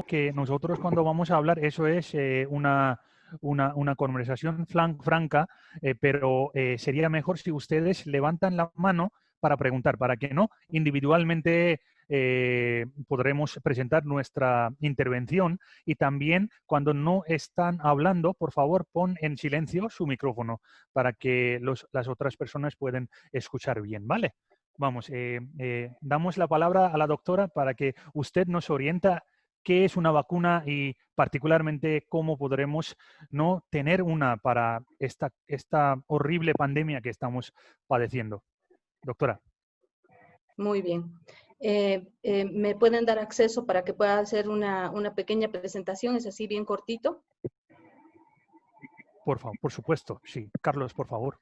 que nosotros cuando vamos a hablar, eso es una conversación franca, pero sería mejor si ustedes levantan la mano para preguntar, para que no individualmente podremos presentar nuestra intervención, y también cuando no están hablando, por favor, pon en silencio su micrófono para que las otras personas puedan escuchar bien, ¿vale? Vamos, damos la palabra a la doctora para que usted nos orienta qué es una vacuna y particularmente cómo podremos no tener una para esta horrible pandemia que estamos padeciendo. Doctora. Muy bien. ¿Me pueden dar acceso para que pueda hacer una pequeña presentación? ¿Es así bien cortito? Por favor, por supuesto, sí. Carlos, por favor.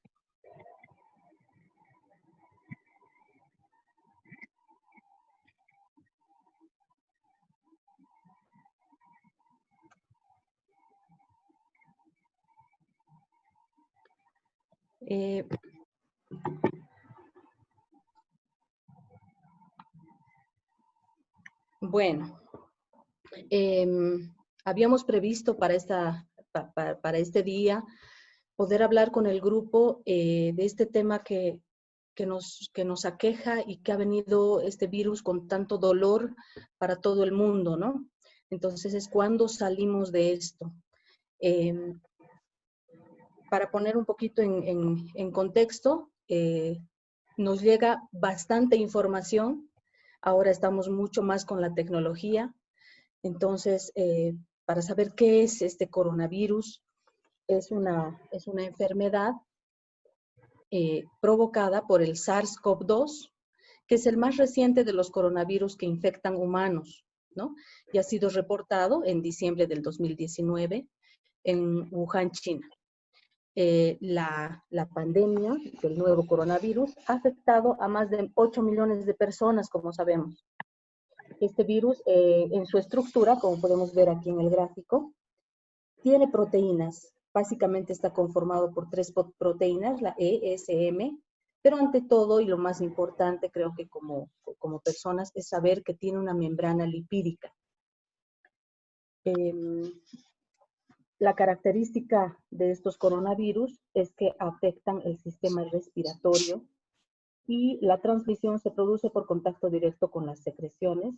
Bueno, habíamos previsto para este día poder hablar con el grupo de este tema que nos aqueja y que ha venido este virus con tanto dolor para todo el mundo, ¿no? Entonces es cuando salimos de esto. Para poner un poquito en contexto, nos llega bastante información. Ahora estamos mucho más con la tecnología. Entonces, para saber qué es este coronavirus, es una enfermedad provocada por el SARS-CoV-2, que es el más reciente de los coronavirus que infectan humanos, ¿no? Y ha sido reportado en diciembre del 2019 en Wuhan, China. La pandemia del nuevo coronavirus ha afectado a más de 8 millones de personas, como sabemos. Este virus, en su estructura, como podemos ver aquí en el gráfico, tiene proteínas. Básicamente está conformado por 3 proteínas, la E, S, M, pero ante todo, y lo más importante, creo que como personas, es saber que tiene una membrana lipídica. La característica de estos coronavirus es que afectan el sistema respiratorio y la transmisión se produce por contacto directo con las secreciones,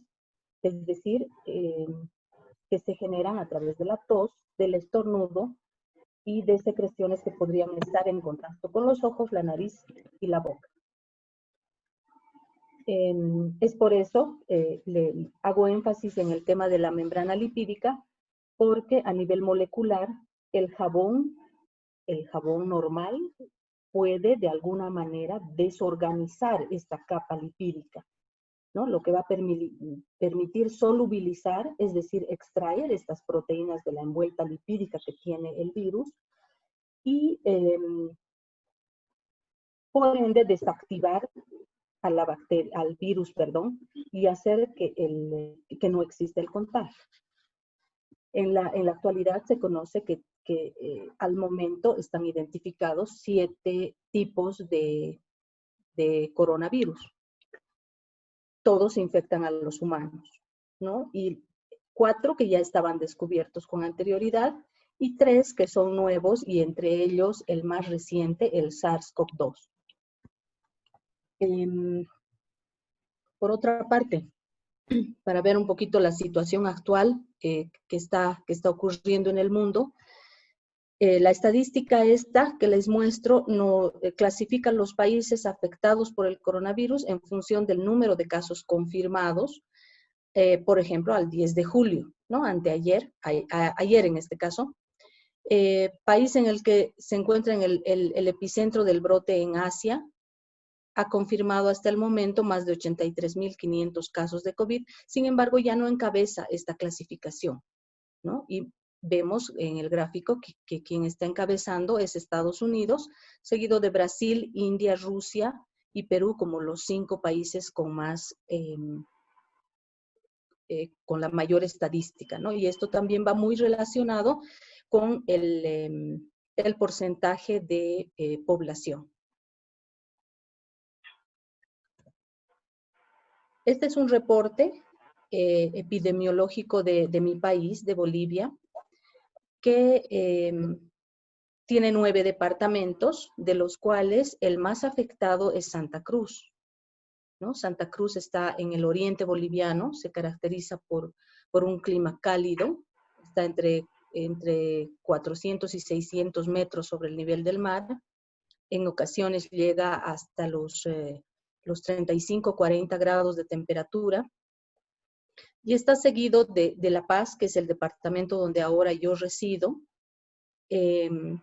es decir, que se generan a través de la tos, del estornudo y de secreciones que podrían estar en contacto con los ojos, la nariz y la boca. Es por eso le hago énfasis en el tema de la membrana lipídica, porque a nivel molecular el jabón normal puede de alguna manera desorganizar esta capa lipídica, ¿no? Lo que va a permitir solubilizar, es decir, extraer estas proteínas de la envuelta lipídica que tiene el virus y por ende desactivar a la bacteria, al virus, y hacer que no exista el contagio. En la actualidad se conoce que al momento están identificados 7 tipos de coronavirus. Todos infectan a los humanos, ¿no? Y 4 que ya estaban descubiertos con anterioridad y 3 que son nuevos, y entre ellos el más reciente, el SARS-CoV-2. Por otra parte, para ver un poquito la situación actual que está ocurriendo en el mundo, la estadística esta que les muestro clasifica los países afectados por el coronavirus en función del número de casos confirmados, por ejemplo, al 10 de julio, ¿no? Anteayer, ayer en este caso. País en el que se encuentra en el epicentro del brote en Asia, ha confirmado hasta el momento más de 83.500 casos de COVID, sin embargo ya no encabeza esta clasificación, ¿no? Y vemos en el gráfico que quien está encabezando es Estados Unidos, seguido de Brasil, India, Rusia y Perú como los 5 países con la mayor estadística, ¿no? Y esto también va muy relacionado con el porcentaje de población. Este es un reporte epidemiológico de mi país, de Bolivia, que tiene 9 departamentos, de los cuales el más afectado es Santa Cruz, ¿no? Santa Cruz está en el oriente boliviano, se caracteriza por un clima cálido, está entre 400 y 600 metros sobre el nivel del mar, en ocasiones llega hasta los 35, 40 grados de temperatura, y está seguido de La Paz, que es el departamento donde ahora yo resido, que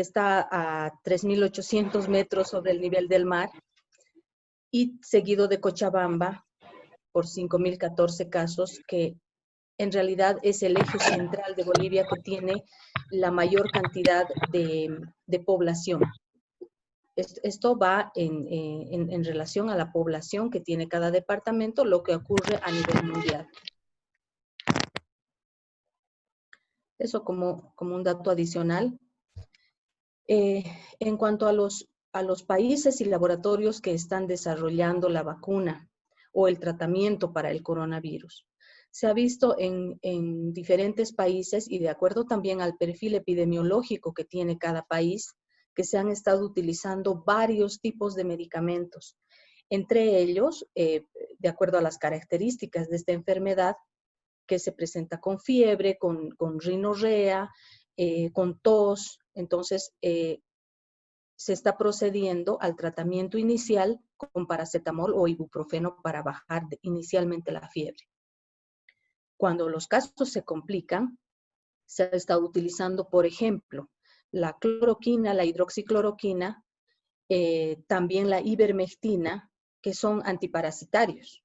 está a 3.800 metros sobre el nivel del mar, y seguido de Cochabamba por 5.014 casos, que en realidad es el eje central de Bolivia que tiene la mayor cantidad de población. Esto va en relación a la población que tiene cada departamento, lo que ocurre a nivel mundial. Eso como un dato adicional. En cuanto a los países y laboratorios que están desarrollando la vacuna o el tratamiento para el coronavirus, se ha visto en diferentes países, y de acuerdo también al perfil epidemiológico que tiene cada país, que se han estado utilizando varios tipos de medicamentos. Entre ellos, de acuerdo a las características de esta enfermedad, que se presenta con fiebre, con rinorrea, con tos. Entonces, se está procediendo al tratamiento inicial con paracetamol o ibuprofeno para bajar inicialmente la fiebre. Cuando los casos se complican, se ha estado utilizando, por ejemplo, la cloroquina, la hidroxicloroquina, también la ivermectina, que son antiparasitarios,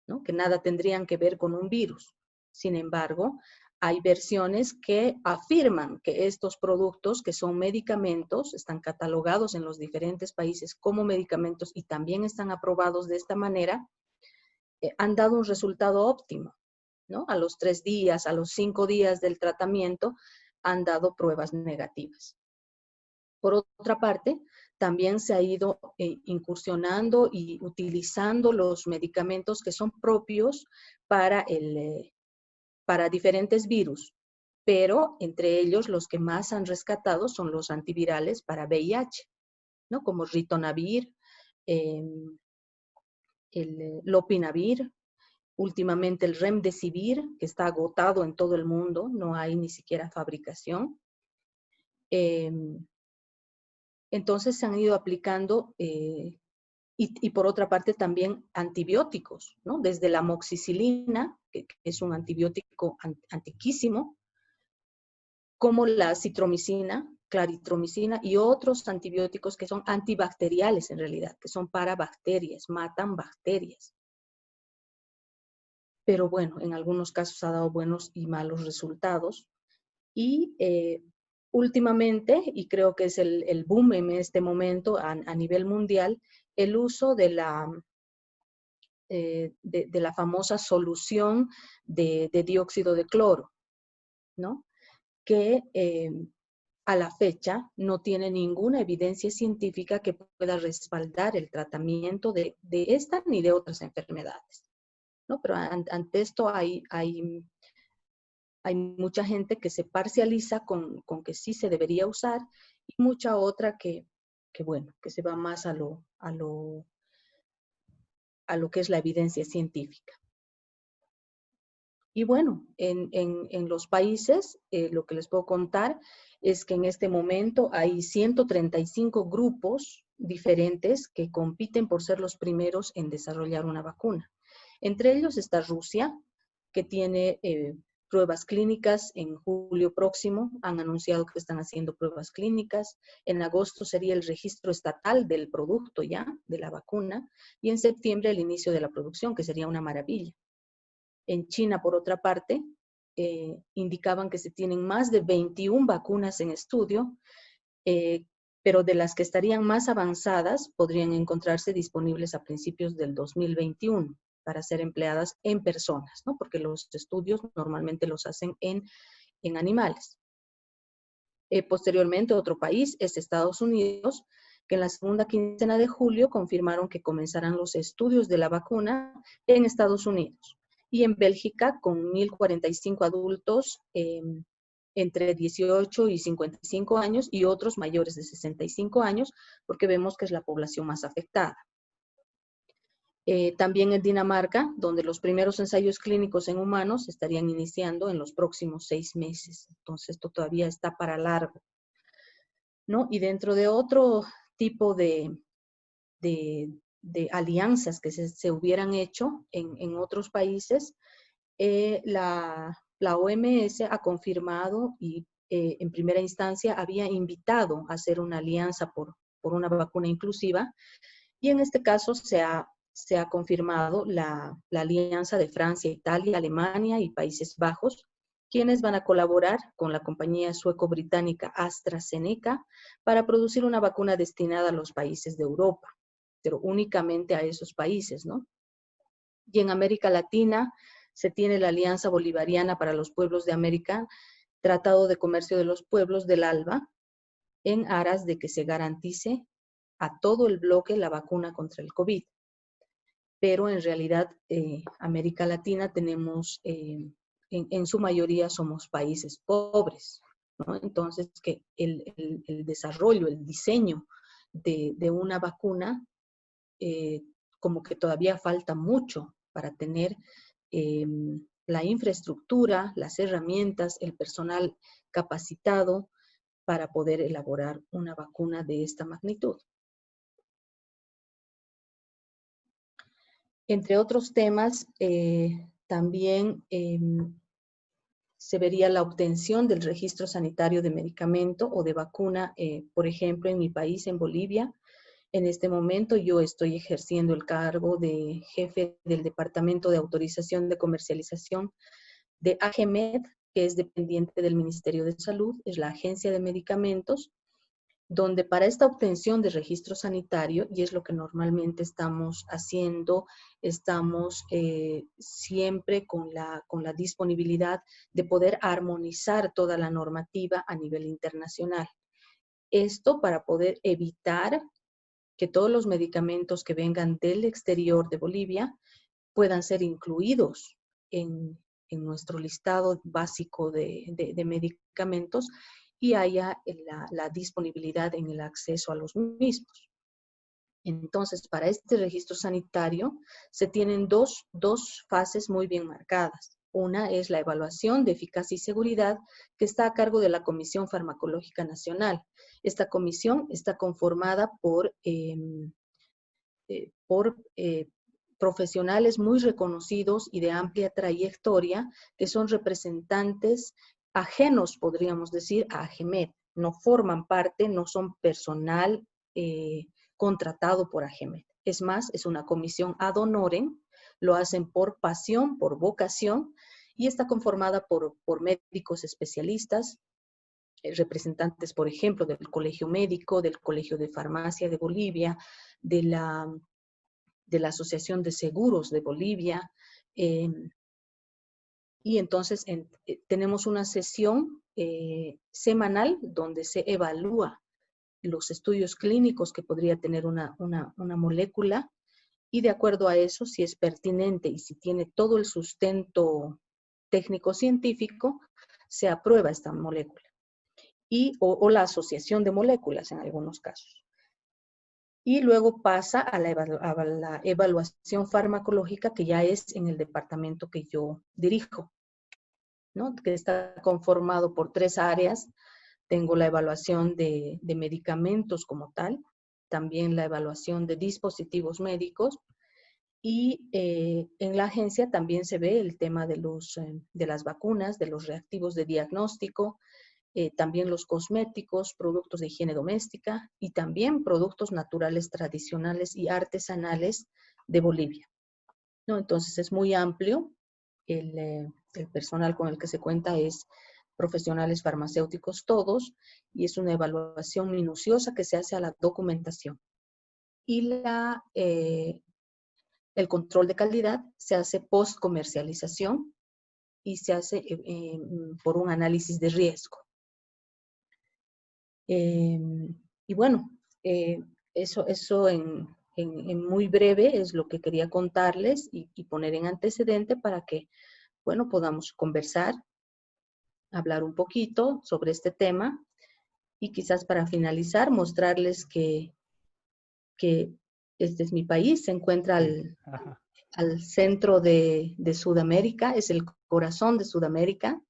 ¿no? Que nada tendrían que ver con un virus. Sin embargo, hay versiones que afirman que estos productos, que son medicamentos, están catalogados en los diferentes países como medicamentos y también están aprobados de esta manera, han dado un resultado óptimo, ¿no? A los 3 días, a los 5 días del tratamiento, han dado pruebas negativas. Por otra parte, también se ha ido incursionando y utilizando los medicamentos que son propios para diferentes virus, pero entre ellos los que más han rescatado son los antivirales para VIH, ¿no? Como ritonavir, el lopinavir, últimamente el remdesivir, que está agotado en todo el mundo, no hay ni siquiera fabricación. Entonces se han ido aplicando, y por otra parte también antibióticos, ¿no? Desde la amoxicilina, que es un antibiótico antiquísimo, como la citromicina, claritromicina y otros antibióticos que son antibacteriales en realidad, que son para bacterias, matan bacterias. Pero bueno, en algunos casos ha dado buenos y malos resultados. Y últimamente, y creo que es el boom en este momento a nivel mundial, el uso de la famosa solución de dióxido de cloro, ¿no? Que a la fecha no tiene ninguna evidencia científica que pueda respaldar el tratamiento de esta ni de otras enfermedades, ¿no? Pero ante esto hay mucha gente que se parcializa con que sí se debería usar, y mucha otra que bueno, que se va más a lo que es la evidencia científica. Y bueno, en los países, lo que les puedo contar es que en este momento hay 135 grupos diferentes que compiten por ser los primeros en desarrollar una vacuna. Entre ellos está Rusia, que tiene pruebas clínicas en julio próximo. Han anunciado que están haciendo pruebas clínicas. En agosto sería el registro estatal del producto ya, de la vacuna. Y en septiembre el inicio de la producción, que sería una maravilla. En China, por otra parte, indicaban que se tienen más de 21 vacunas en estudio, pero de las que estarían más avanzadas podrían encontrarse disponibles a principios del 2021 para ser empleadas en personas, ¿no? Porque los estudios normalmente los hacen en animales. Posteriormente, otro país es Estados Unidos, que en la segunda quincena de julio confirmaron que comenzarán los estudios de la vacuna en Estados Unidos. y en Bélgica con 1.045 adultos entre 18 y 55 años y otros mayores de 65 años, porque vemos que es la población más afectada. También en Dinamarca, donde los primeros ensayos clínicos en humanos estarían iniciando en los próximos 6 meses. Entonces, esto todavía está para largo, ¿no? Y dentro de otro tipo de alianzas que se hubieran hecho en otros países, la OMS ha confirmado y en primera instancia había invitado a hacer una alianza por una vacuna inclusiva, y en este caso se ha confirmado la alianza de Francia, Italia, Alemania y Países Bajos, quienes van a colaborar con la compañía sueco-británica AstraZeneca para producir una vacuna destinada a los países de Europa, pero únicamente a esos países, ¿no? Y en América Latina se tiene la Alianza Bolivariana para los Pueblos de América, Tratado de Comercio de los Pueblos del ALBA, en aras de que se garantice a todo el bloque la vacuna contra el COVID. Pero en realidad América Latina tenemos, en su mayoría somos países pobres, ¿no? Entonces que el desarrollo, el diseño de una vacuna, como que todavía falta mucho para tener la infraestructura, las herramientas, el personal capacitado para poder elaborar una vacuna de esta magnitud. Entre otros temas, también se vería la obtención del registro sanitario de medicamento o de vacuna, por ejemplo, en mi país, en Bolivia. En este momento yo estoy ejerciendo el cargo de jefe del Departamento de Autorización de Comercialización de AGEMED, que es dependiente del Ministerio de Salud, es la agencia de medicamentos, donde para esta obtención de registro sanitario, y es lo que normalmente estamos haciendo, estamos siempre con la disponibilidad de poder armonizar toda la normativa a nivel internacional. Esto para poder evitar que todos los medicamentos que vengan del exterior de Bolivia puedan ser incluidos en nuestro listado básico de medicamentos y haya la disponibilidad en el acceso a los mismos. Entonces, para este registro sanitario se tienen dos fases muy bien marcadas. Una es la evaluación de eficacia y seguridad, que está a cargo de la Comisión Farmacológica Nacional. Esta comisión está conformada por profesionales muy reconocidos y de amplia trayectoria, que son representantes ajenos, podríamos decir, a AGEMED. No forman parte, no son personal contratado por AGEMED. Es más, es una comisión ad honorem, lo hacen por pasión, por vocación, y está conformada por médicos especialistas, representantes, por ejemplo, del Colegio Médico, del Colegio de Farmacia de Bolivia, de la Asociación de Seguros de Bolivia, y entonces tenemos una sesión semanal donde se evalúa los estudios clínicos que podría tener una molécula, y de acuerdo a eso, si es pertinente y si tiene todo el sustento técnico-científico, se aprueba esta molécula, o la asociación de moléculas en algunos casos. Y luego pasa a la evaluación farmacológica, que ya es en el departamento que yo dirijo, ¿no? Que está conformado por 3 áreas. Tengo la evaluación de medicamentos como tal, también la evaluación de dispositivos médicos, y en la agencia también se ve el tema de las vacunas, de los reactivos de diagnóstico, también los cosméticos, productos de higiene doméstica y también productos naturales tradicionales y artesanales de Bolivia, ¿no? Entonces es muy amplio. El personal con el que se cuenta es profesionales farmacéuticos todos, y es una evaluación minuciosa que se hace a la documentación. Y el control de calidad se hace post comercialización y se hace por un análisis de riesgo. Y bueno, eso en muy breve es lo que quería contarles y poner en antecedente para que, bueno, podamos conversar, hablar un poquito sobre este tema y quizás para finalizar mostrarles que este es mi país, se encuentra Sí. Ajá. al centro de Sudamérica, es el corazón de Sudamérica.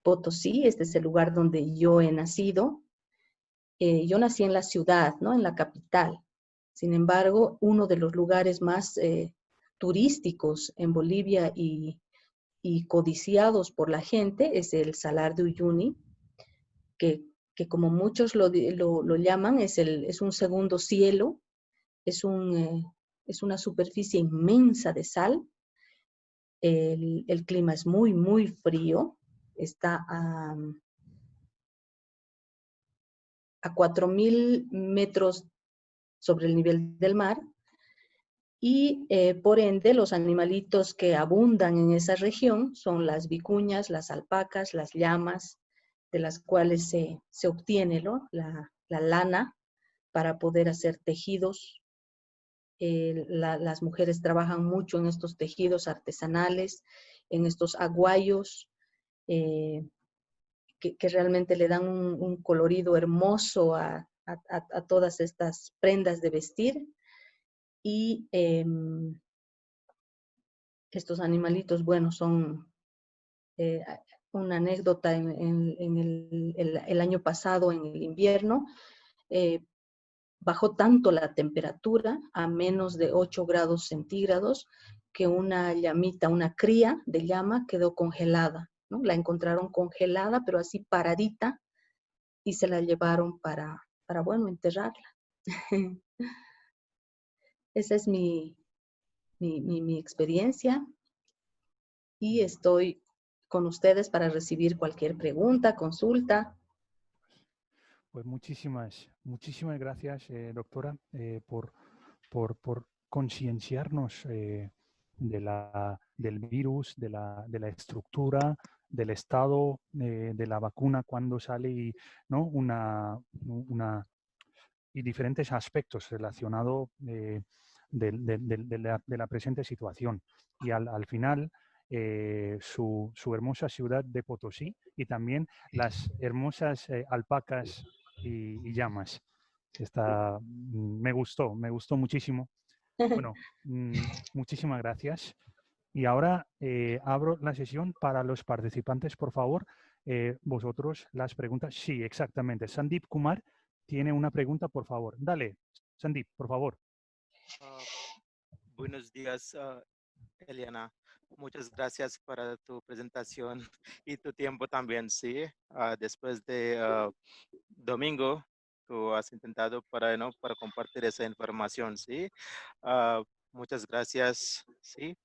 Potosí, este es el lugar donde yo he nacido. Yo nací en la ciudad, ¿no? En la capital. Sin embargo, uno de los lugares más turísticos en Bolivia y codiciados por la gente es el Salar de Uyuni, que como muchos lo llaman, es un segundo cielo, es una superficie inmensa de sal. El clima es muy, muy frío. Está a 4.000 metros sobre el nivel del mar y por ende los animalitos que abundan en esa región son las vicuñas, las alpacas, las llamas, de las cuales se obtiene, ¿no? la lana para poder hacer tejidos. Las mujeres trabajan mucho en estos tejidos artesanales, en estos aguayos, eh, que realmente le dan un colorido hermoso a todas estas prendas de vestir. Y estos animalitos, bueno, son eh, una anécdota en el año pasado, en el invierno, eh, bajó tanto la temperatura a menos de 8 grados centígrados que una llamita, una cría de llama quedó congelada, ¿no? La encontraron congelada, pero así paradita, y se la llevaron bueno, enterrarla. Esa es mi experiencia y estoy con ustedes para recibir cualquier pregunta, consulta. Pues muchísimas gracias, doctora, por concienciarnos del virus, de la estructura, del estado de la vacuna cuando sale y, ¿no? Y diferentes aspectos relacionados de la presente situación. Y al final, su hermosa ciudad de Potosí y también las hermosas alpacas y llamas. Me gustó muchísimo. Bueno, muchísimas gracias. Y ahora abro la sesión para los participantes, por favor. Vosotros las preguntas. Sí, exactamente. Sandeep Kumar tiene una pregunta, por favor. Dale, Sandeep, por favor. Ah, buenos días, Eliana. Muchas gracias para tu presentación y tu tiempo también, sí. Después de domingo, tú has intentado ¿no? para compartir esa información, sí. Ah, muchas gracias, sí.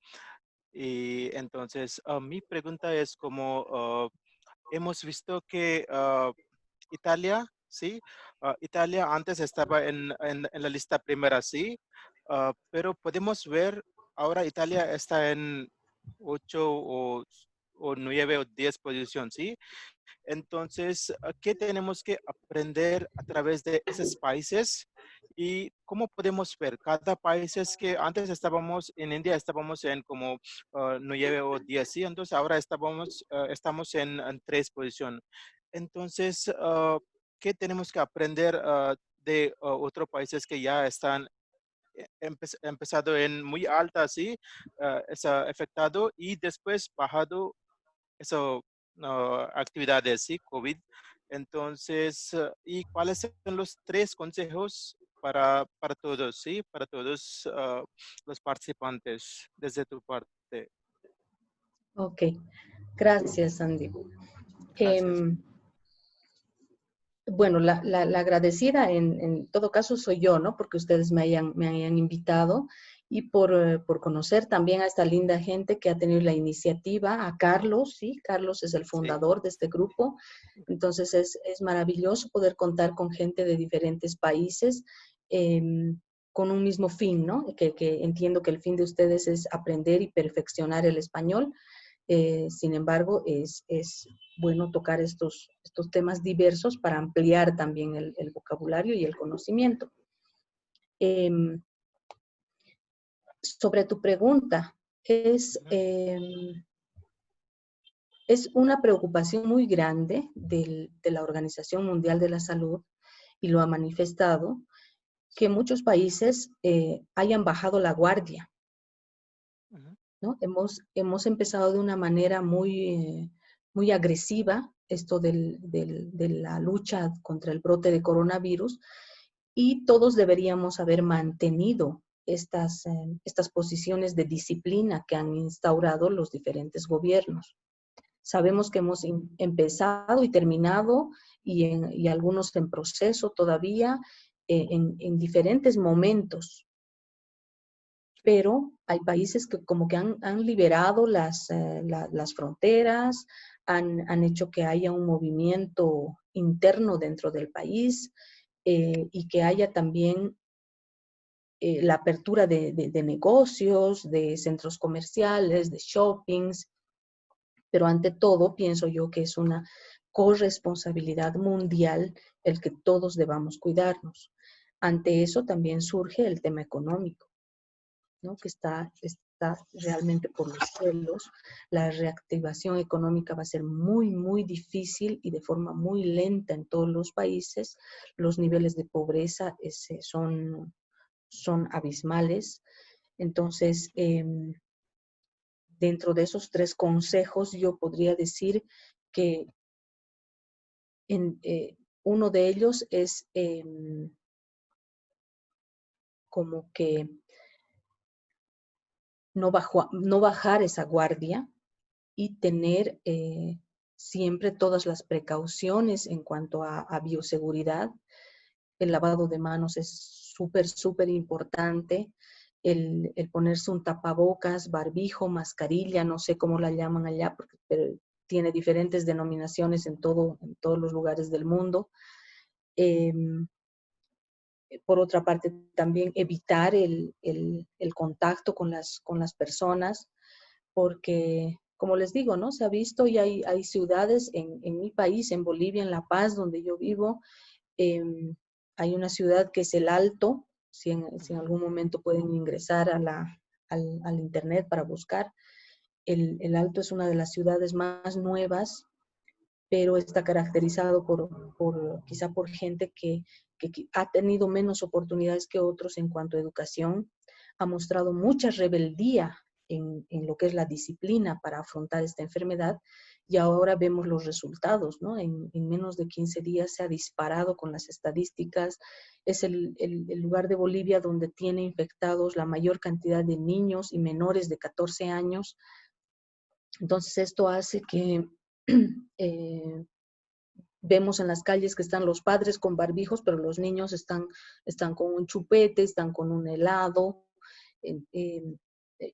Y entonces, mi pregunta es como hemos visto que Italia, sí, Italia antes estaba en la lista primera, sí, pero podemos ver ahora Italia está en 8 o 9 o 10 posición, sí. Entonces, ¿qué tenemos que aprender a través de esos países? ¿Y cómo podemos ver? Cada país es que antes estábamos en India, estábamos en como 9 o 10, ¿sí? Entonces ahora estamos en 3 posición. Entonces, ¿qué tenemos que aprender de otros países que ya están empezado en muy alta, ¿sí? Está afectado y después bajado eso, actividades, ¿sí? COVID. Entonces, ¿y cuáles son los 3 consejos para todos, ¿sí? Para todos los participantes desde tu parte? Ok, gracias, Andy. Gracias. Bueno, la agradecida en todo caso soy yo, ¿no? Porque ustedes me hayan invitado y por conocer también a esta linda gente que ha tenido la iniciativa, a Carlos, ¿sí? Carlos es el Sí, fundador de este grupo, entonces es maravilloso poder contar con gente de diferentes países con un mismo fin, ¿no? Que entiendo que el fin de ustedes es aprender y perfeccionar el español. Sin embargo, es bueno tocar estos temas diversos para ampliar también el vocabulario y el conocimiento. sobre tu pregunta, Ujú, es una preocupación muy grande de la Organización Mundial de la Salud, y lo ha manifestado, que muchos países hayan bajado la guardia, ujú, ¿no? Hemos empezado de una manera muy agresiva esto de la lucha contra el brote de coronavirus, y todos deberíamos haber mantenido estas posiciones de disciplina que han instaurado los diferentes gobiernos. Sabemos que hemos empezado y terminado, y algunos en proceso todavía, en diferentes momentos, sí, pero hay países que como que han liberado las fronteras, han hecho que haya un movimiento interno dentro del país, y que haya también la apertura de negocios, de centros comerciales, de shoppings, pero ante todo pienso yo que es una corresponsabilidad mundial el que todos debamos cuidarnos. Ante eso también surge el tema económico, ¿no? Que está realmente por los cielos. La reactivación económica va a ser muy difícil y de forma muy lenta en todos los países. Los niveles de pobreza son abismales. Entonces, dentro de esos 3 consejos, yo podría decir que uno de ellos es como que no bajar esa guardia, y tener siempre todas las precauciones en cuanto a bioseguridad. El lavado de manos es súper importante. El ponerse un tapabocas, barbijo, mascarilla, no sé cómo la llaman allá, pero tiene diferentes denominaciones en todos los lugares del mundo. Eh, por otra parte, también evitar el contacto con las personas, porque, como les digo, ¿no? Se ha visto, y hay ciudades en mi país, en Bolivia, en La Paz, donde yo vivo. eh, Hay una ciudad que es El Alto, si en ujú, algún momento pueden ingresar al internet para buscar. El Alto es una de las ciudades más nuevas, pero está caracterizado quizá por gente que ha tenido menos oportunidades que otros en cuanto a educación, ha mostrado mucha rebeldía en lo que es la disciplina para afrontar esta enfermedad, y ahora vemos los resultados, ¿no? En menos de 15 días se ha disparado con las estadísticas. Es el lugar de Bolivia donde tiene infectados la mayor cantidad de niños y menores de 14 años. Entonces esto hace que eh, vemos en las calles que están los padres con barbijos, pero los niños están con un chupete, están con un helado.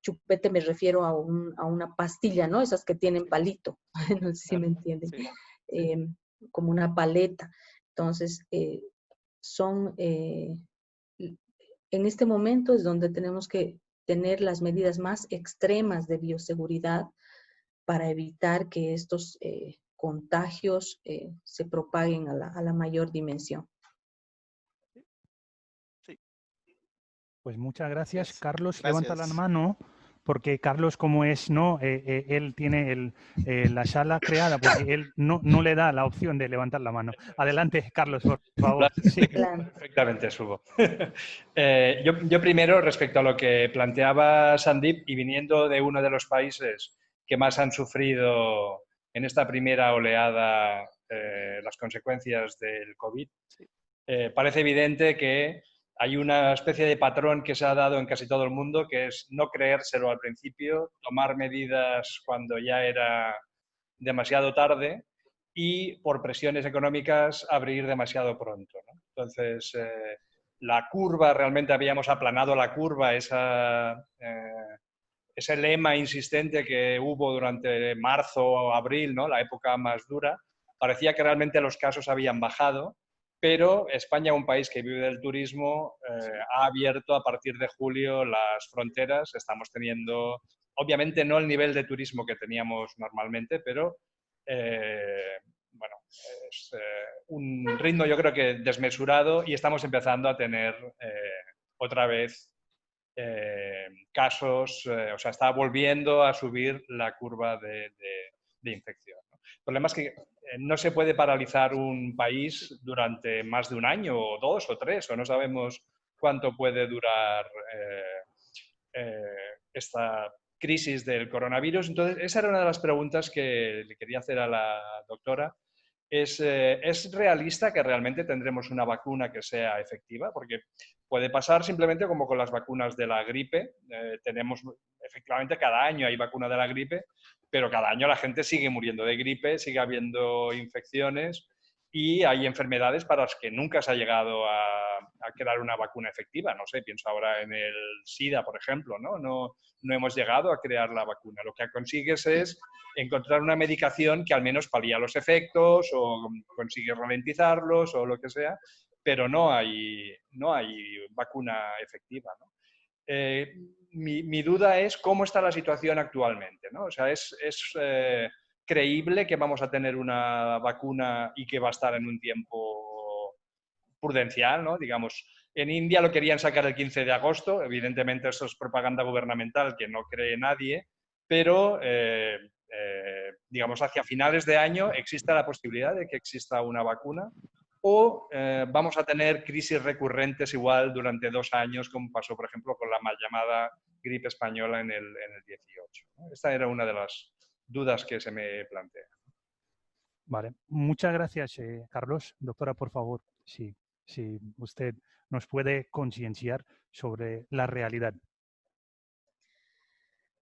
Chupete me refiero a una pastilla, ¿no? Esas que tienen sí, palito, no sé si claro, me entienden, sí, eh, como una paleta. Entonces, son, en este momento es donde tenemos que tener las medidas más extremas de bioseguridad para evitar que estos contagios se propaguen a la mayor dimensión. sí, sí, Pues muchas así gracias. es. Carlos levanta la Gracias. mano porque Carlos, como es, ¿no? Él tiene la sala creada porque él no le da la opción de levantar la mano. Adelante, Carlos, por Lo favor. has Sí. explicado perfectamente, Subo. Yo primero, respecto a lo que planteaba Sandeep, y viniendo de uno de los países que más han sufrido en esta primera oleada las consecuencias del COVID, Sí, parece evidente que hay una especie de patrón que se ha dado en casi todo el mundo, que es no creérselo al principio, tomar medidas cuando ya era demasiado tarde y por presiones económicas abrir demasiado pronto, ¿no? Entonces, la curva, realmente habíamos aplanado la curva, ese lema insistente que hubo durante marzo o abril, ¿no? La época más dura, parecía que realmente los casos habían bajado, pero España, un país que vive del turismo, sí, ha abierto a partir de julio las fronteras. Estamos teniendo, obviamente no el nivel de turismo que teníamos normalmente, pero bueno, es un ritmo yo creo que desmesurado, y estamos empezando a tener otra vez casos, o sea, está volviendo a subir la curva de infección, ¿no? El problema es que no se puede paralizar un país durante más de un año, o 2 o 3, o no sabemos cuánto puede durar esta crisis del coronavirus. Entonces, esa era una de las preguntas que le quería hacer a la doctora. ¿Es realista que realmente tendremos una vacuna que sea efectiva? Porque puede pasar simplemente como con las vacunas de la gripe. Tenemos, efectivamente, cada año hay vacuna de la gripe, pero cada año la gente sigue muriendo de gripe, sigue habiendo infecciones y hay enfermedades para las que nunca se ha llegado a crear una vacuna efectiva. No sé, pienso ahora en el SIDA, por ejemplo, ¿no? No hemos llegado a crear la vacuna. Lo que consigues es encontrar una medicación que al menos palía los efectos o consigue ralentizarlos o lo que sea, pero no hay vacuna efectiva, ¿no? Mi duda es cómo está la situación actualmente, ¿no? O sea, ¿es creíble que vamos a tener una vacuna y que va a estar en un tiempo prudencial, ¿no? Digamos, en India lo querían sacar el 15 de agosto, evidentemente eso es propaganda gubernamental que no cree nadie, pero digamos, hacia finales de año existe la posibilidad de que exista una vacuna o vamos a tener crisis recurrentes igual durante 2 años, como pasó, por ejemplo, con la mal llamada gripe española en el 18, ¿no? Esta era una de las dudas que se me plantea. Vale, muchas gracias, Carlos. Doctora, por favor, si usted nos puede concienciar sobre la realidad.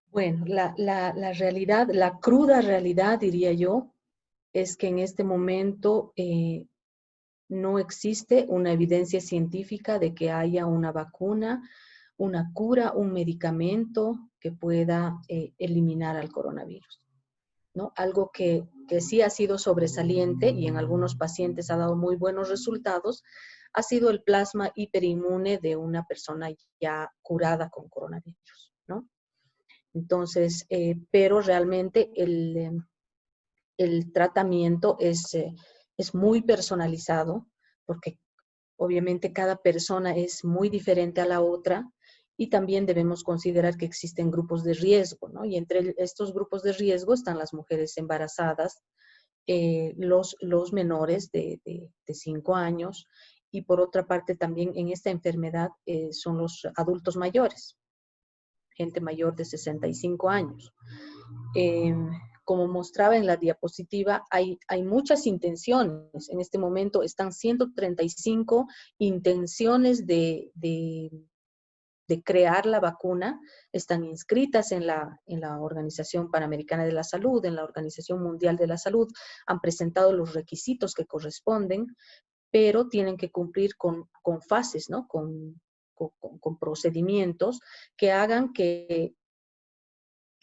Bueno, la realidad, la cruda realidad, diría yo, es que en este momento no existe una evidencia científica de que haya una vacuna, una cura, un medicamento que pueda eliminar al coronavirus, ¿no? Algo que sí ha sido sobresaliente y en algunos pacientes ha dado muy buenos resultados, ha sido el plasma hiperinmune de una persona ya curada con coronavirus, ¿no? Entonces, pero realmente el tratamiento es muy personalizado porque obviamente cada persona es muy diferente a la otra y también debemos considerar que existen grupos de riesgo, ¿no? Y entre estos grupos de riesgo están las mujeres embarazadas, los menores de 5 años y por otra parte también en esta enfermedad son los adultos mayores, gente mayor de 65 años. Como mostraba en la diapositiva, hay muchas intenciones. En este momento están 135 intenciones de crear la vacuna. Están inscritas en la Organización Panamericana de la Salud, en la Organización Mundial de la Salud. Han presentado los requisitos que corresponden, pero tienen que cumplir con fases, ¿no? Con procedimientos que hagan que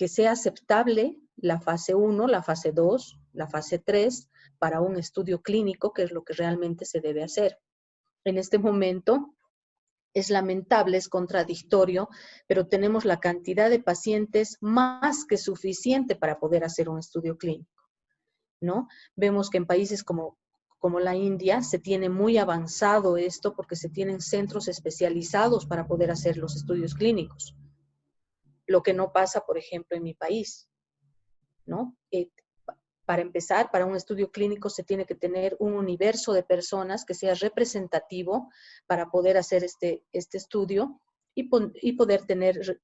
sea aceptable la fase 1, la fase 2, la fase 3 para un estudio clínico, que es lo que realmente se debe hacer. En este momento es lamentable, es contradictorio, pero tenemos la cantidad de pacientes más que suficiente para poder hacer un estudio clínico, ¿no? Vemos que en países como la India se tiene muy avanzado esto porque se tienen centros especializados para poder hacer los estudios clínicos. Lo que no pasa, por ejemplo, en mi país, ¿no? Para empezar, para un estudio clínico se tiene que tener un universo de personas que sea representativo para poder hacer este estudio y poder tener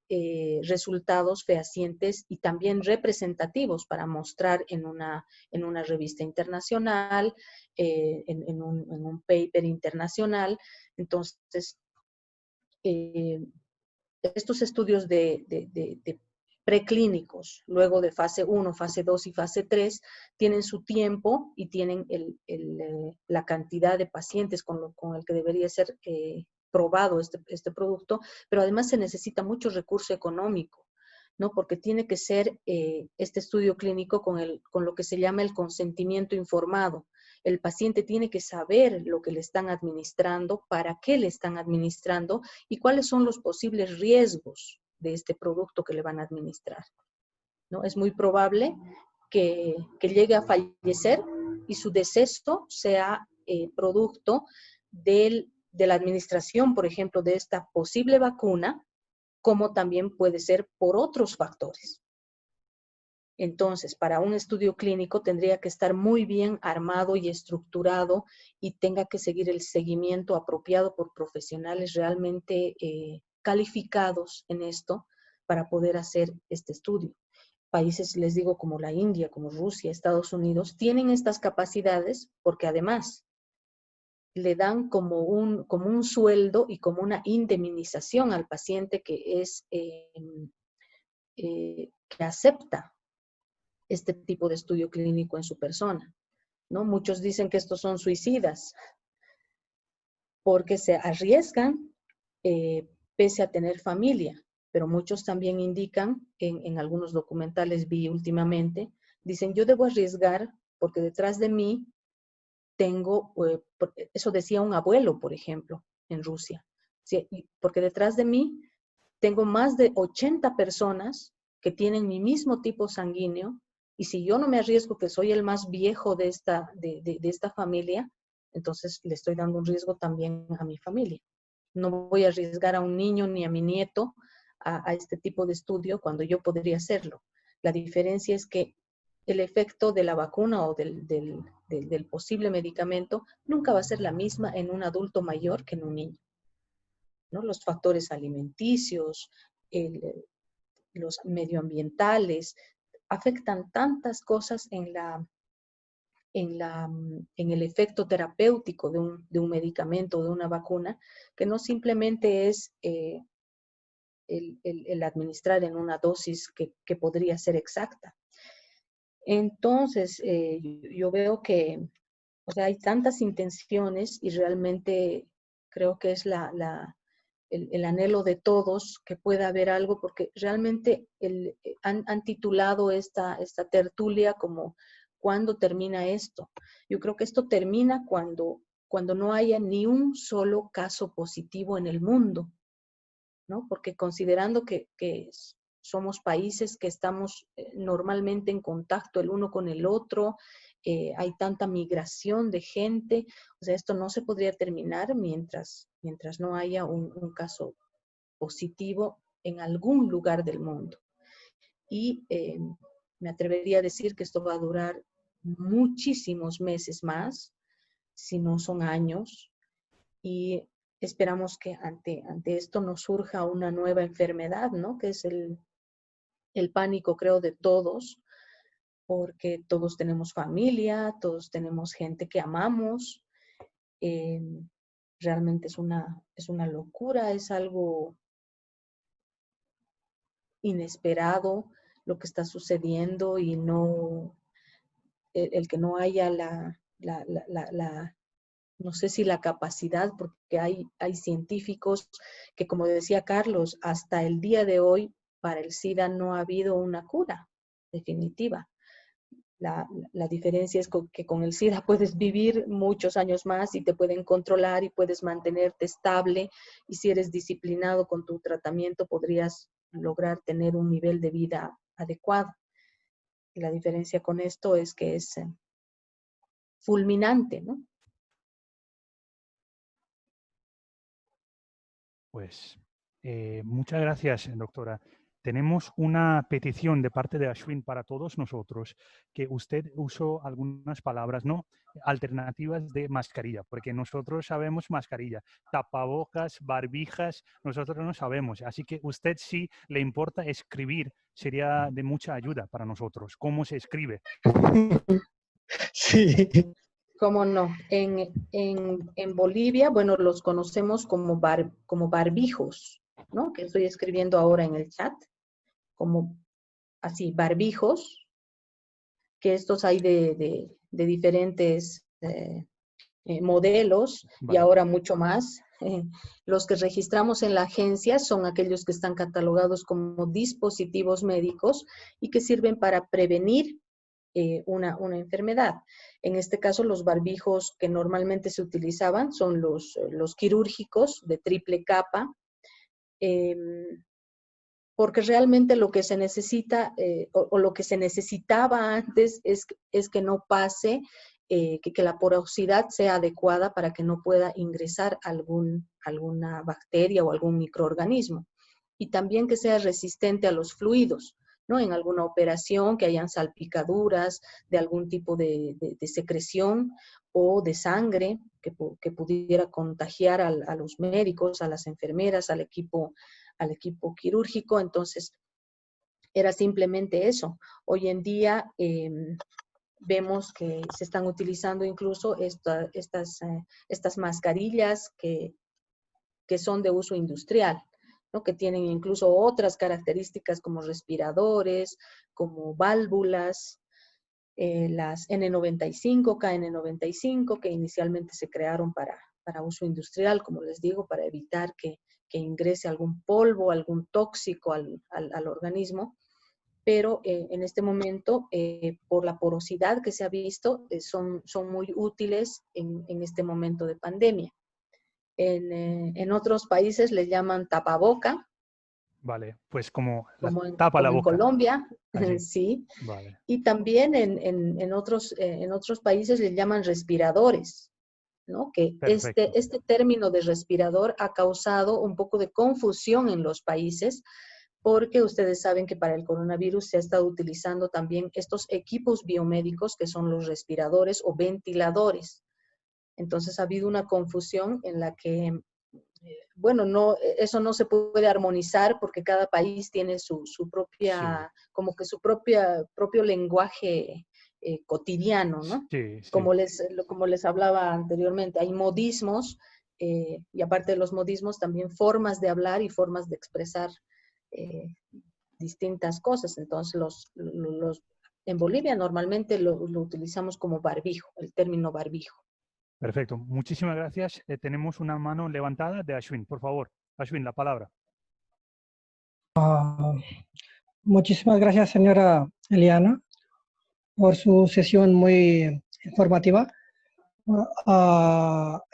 resultados fehacientes y también representativos para mostrar en una revista internacional, en un paper internacional. Entonces, estos estudios de preclínicos, luego de fase 1, fase 2 y fase 3, tienen su tiempo y tienen la cantidad de pacientes con el que debería ser probado este producto, pero además se necesita mucho recurso económico, ¿no? Porque tiene que ser este estudio clínico con lo que se llama el consentimiento informado. El paciente tiene que saber lo que le están administrando, para qué le están administrando y cuáles son los posibles riesgos de este producto que le van a administrar, ¿no? Es muy probable que llegue a fallecer y su deceso sea producto de la administración, por ejemplo, de esta posible vacuna como también puede ser por otros factores. Entonces, para un estudio clínico tendría que estar muy bien armado y estructurado y tenga que seguir el seguimiento apropiado por profesionales realmente calificados en esto para poder hacer este estudio. Países, les digo, como la India, como Rusia, Estados Unidos, tienen estas capacidades porque además le dan como un sueldo y como una indemnización al paciente que acepta este tipo de estudio clínico en su persona, ¿no? Muchos dicen que estos son suicidas porque se arriesgan pese a tener familia, pero muchos también indican, en algunos documentales vi últimamente, dicen yo debo arriesgar porque detrás de mí tengo, eso decía un abuelo, por ejemplo, en Rusia, ¿sí? Porque detrás de mí tengo más de 80 personas que tienen mi mismo tipo sanguíneo, y si yo no me arriesgo, que soy el más viejo de esta familia, entonces le estoy dando un riesgo también a mi familia. No voy a arriesgar a un niño ni a mi nieto a este tipo de estudio cuando yo podría hacerlo. La diferencia es que el efecto de la vacuna o del posible medicamento nunca va a ser la misma en un adulto mayor que en un niño, ¿no? Los factores alimenticios, los medioambientales, afectan tantas cosas en el efecto terapéutico de un medicamento o de una vacuna, que no simplemente es el administrar en una dosis que podría ser exacta. Entonces, yo veo que, o sea, hay tantas intenciones y realmente creo que es el anhelo de todos que pueda haber algo, porque realmente han titulado esta tertulia como ¿cuándo termina esto? Yo creo que esto termina cuando no haya ni un solo caso positivo en el mundo, ¿no? Porque considerando que somos países que estamos normalmente en contacto el uno con el otro, hay tanta migración de gente, o sea, esto no se podría terminar mientras no haya un caso positivo en algún lugar del mundo. Y me atrevería a decir que esto va a durar muchísimos meses más, si no son años, y esperamos que ante esto nos surja una nueva enfermedad, ¿no? Que es el pánico, creo, de todos, porque todos tenemos familia, todos tenemos gente que amamos. Realmente es una locura, es algo inesperado lo que está sucediendo, y no, el que no haya no sé si la capacidad, porque hay científicos que, como decía Carlos, hasta el día de hoy para el SIDA no ha habido una cura definitiva. La diferencia es que con el SIDA puedes vivir muchos años más y te pueden controlar y puedes mantenerte estable, y si eres disciplinado con tu tratamiento podrías lograr tener un nivel de vida adecuado. La diferencia con esto es que es fulminante, ¿no? Pues muchas gracias, doctora. Tenemos una petición de parte de Ashwin para todos nosotros, que usted usó algunas palabras, ¿no? Alternativas de mascarilla, porque nosotros sabemos mascarilla, tapabocas, barbijas, nosotros no sabemos. Así que usted, si le importa escribir, sería de mucha ayuda para nosotros. ¿Cómo se escribe? Sí. ¿Cómo no? En Bolivia, bueno, los conocemos como barbijos, ¿no? Que estoy escribiendo ahora en el chat, como así, barbijos, que estos hay de diferentes modelos, Vale. y ahora mucho más. Los que registramos en la agencia son aquellos que están catalogados como dispositivos médicos y que sirven para prevenir una enfermedad. En este caso, los barbijos que normalmente se utilizaban son los quirúrgicos de triple capa, porque realmente lo que se necesita o lo que se necesitaba antes es que no pase, que la porosidad sea adecuada para que no pueda ingresar alguna bacteria o algún microorganismo. y también que sea resistente a los fluidos, ¿no? En alguna operación, que hayan salpicaduras de algún tipo de secreción o de sangre que pudiera contagiar a los médicos, a las enfermeras, al equipo quirúrgico. Entonces, era simplemente eso. Hoy en día vemos que se están utilizando incluso estas mascarillas que son de uso industrial, ¿no? Que tienen incluso otras características como respiradores, como válvulas, las N95, KN95, que inicialmente se crearon para uso industrial, como les digo, para evitar que ingrese algún polvo, algún tóxico al organismo. Pero en este momento, por la porosidad que se ha visto, son muy útiles en este momento de pandemia. En otros países les llaman tapaboca. Vale, pues como Como la en boca. Colombia, Allí. sí. Vale. Y también en otros países les llaman respiradores, ¿no? Que este término de respirador ha causado un poco de confusión en los países, porque ustedes saben que para el coronavirus se ha estado utilizando también estos equipos biomédicos que son los respiradores o ventiladores. Entonces ha habido una confusión en la que, bueno, eso no se puede armonizar porque cada país tiene su propia, sí, como que su propio lenguaje cotidiano, ¿no? Sí, sí. Como les hablaba anteriormente, hay modismos y aparte de los modismos también formas de hablar y formas de expresar distintas cosas. Entonces en Bolivia normalmente lo utilizamos como barbijo, el término barbijo. Perfecto. Muchísimas gracias. Tenemos una mano levantada de Ashwin. Por favor, Ashwin, la palabra. Muchísimas gracias, señora Eliana, por su sesión muy informativa.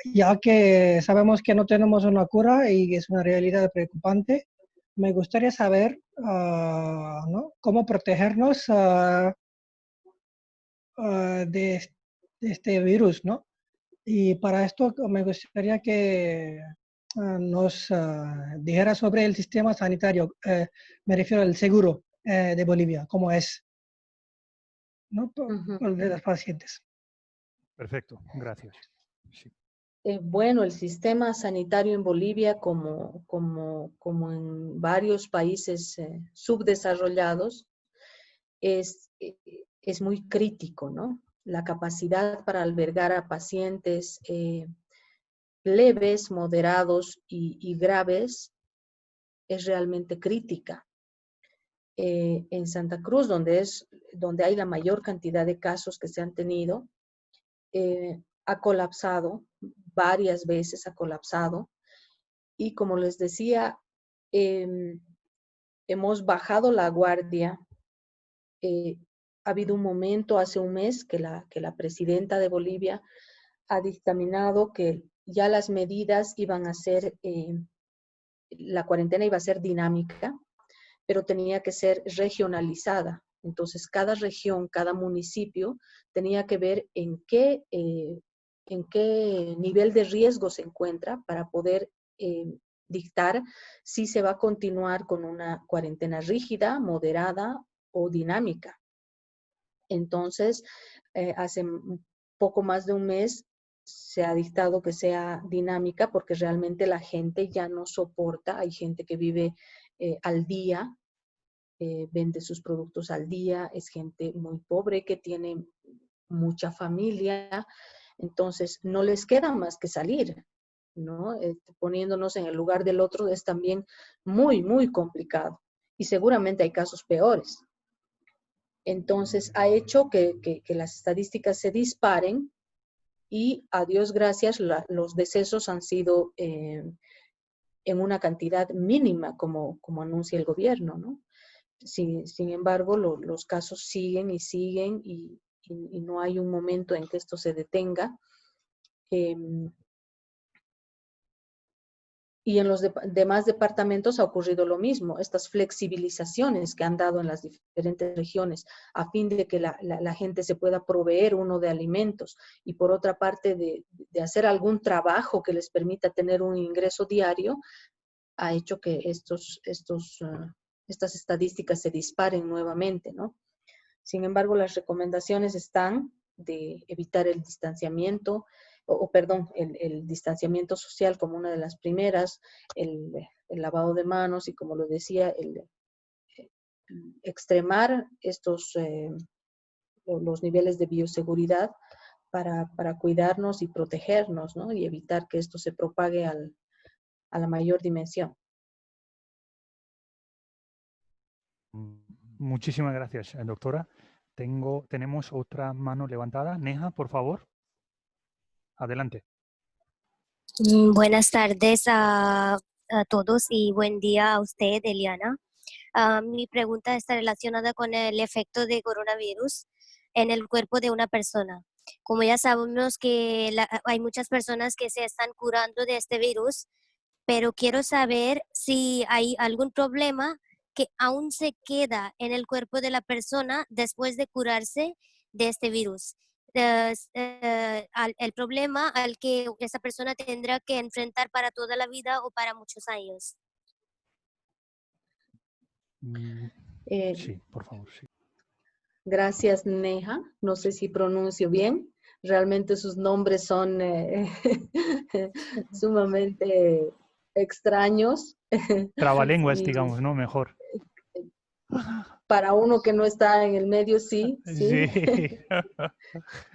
Ya que sabemos que no tenemos una cura y es una realidad preocupante, me gustaría saber ¿no? cómo protegernos de este virus, ¿no? Y para esto me gustaría que nos dijera sobre el sistema sanitario, me refiero al seguro de Bolivia, cómo es, ¿no? De los pacientes. Perfecto, gracias. Sí. Bueno, el sistema sanitario en Bolivia, como en varios países subdesarrollados, es muy crítico, ¿no? La capacidad para albergar a pacientes leves, moderados y graves es realmente crítica. En Santa Cruz, donde hay la mayor cantidad de casos que se han tenido, ha colapsado, varias veces ha colapsado, y como les decía, hemos bajado la guardia. Ha habido un momento hace un mes que la presidenta de Bolivia ha dictaminado que ya las medidas iban a ser, la cuarentena iba a ser dinámica, pero tenía que ser regionalizada. Entonces, cada región, cada municipio tenía que ver en qué nivel de riesgo se encuentra para poder dictar si se va a continuar con una cuarentena rígida, moderada o dinámica. Entonces, hace poco más de un mes se ha dictado que sea dinámica porque realmente la gente ya no soporta. Hay gente que vive al día, vende sus productos al día, es gente muy pobre que tiene mucha familia, entonces no les queda más que salir, ¿no? Poniéndonos en el lugar del otro es también muy, muy complicado y seguramente hay casos peores. Entonces ha hecho que las estadísticas se disparen y a Dios gracias los decesos han sido en una cantidad mínima como anuncia el gobierno, ¿no? Sin embargo, los casos siguen y siguen y no hay un momento en que esto se detenga. Y en los demás departamentos ha ocurrido lo mismo, estas flexibilizaciones que han dado en las diferentes regiones a fin de que la gente se pueda proveer uno de alimentos y por otra parte de hacer algún trabajo que les permita tener un ingreso diario, ha hecho que estas estadísticas se disparen nuevamente, ¿no? Sin embargo, las recomendaciones están de evitar el distanciamiento, perdón, el distanciamiento social como una de las primeras, el lavado de manos y, como lo decía, extremar los niveles de bioseguridad para cuidarnos y protegernos, ¿no? Y evitar que esto se propague a la mayor dimensión. Muchísimas gracias, doctora. Tenemos otra mano levantada. Neha, por favor. Adelante. Buenas tardes a todos y buen día a usted, Eliana. Mi pregunta está relacionada con el efecto de coronavirus en el cuerpo de una persona. Como ya sabemos que hay muchas personas que se están curando de este virus, pero quiero saber si hay algún problema que aún se queda en el cuerpo de la persona después de curarse de este virus. El problema al que esa persona tendrá que enfrentar para toda la vida o para muchos años. Sí, por favor, sí. Gracias, Neha. No sé si pronuncio bien. Realmente sus nombres son sumamente extraños. Trabalenguas, Y digamos, ¿no? Mejor. para uno que no está en el medio, sí, sí. Sí.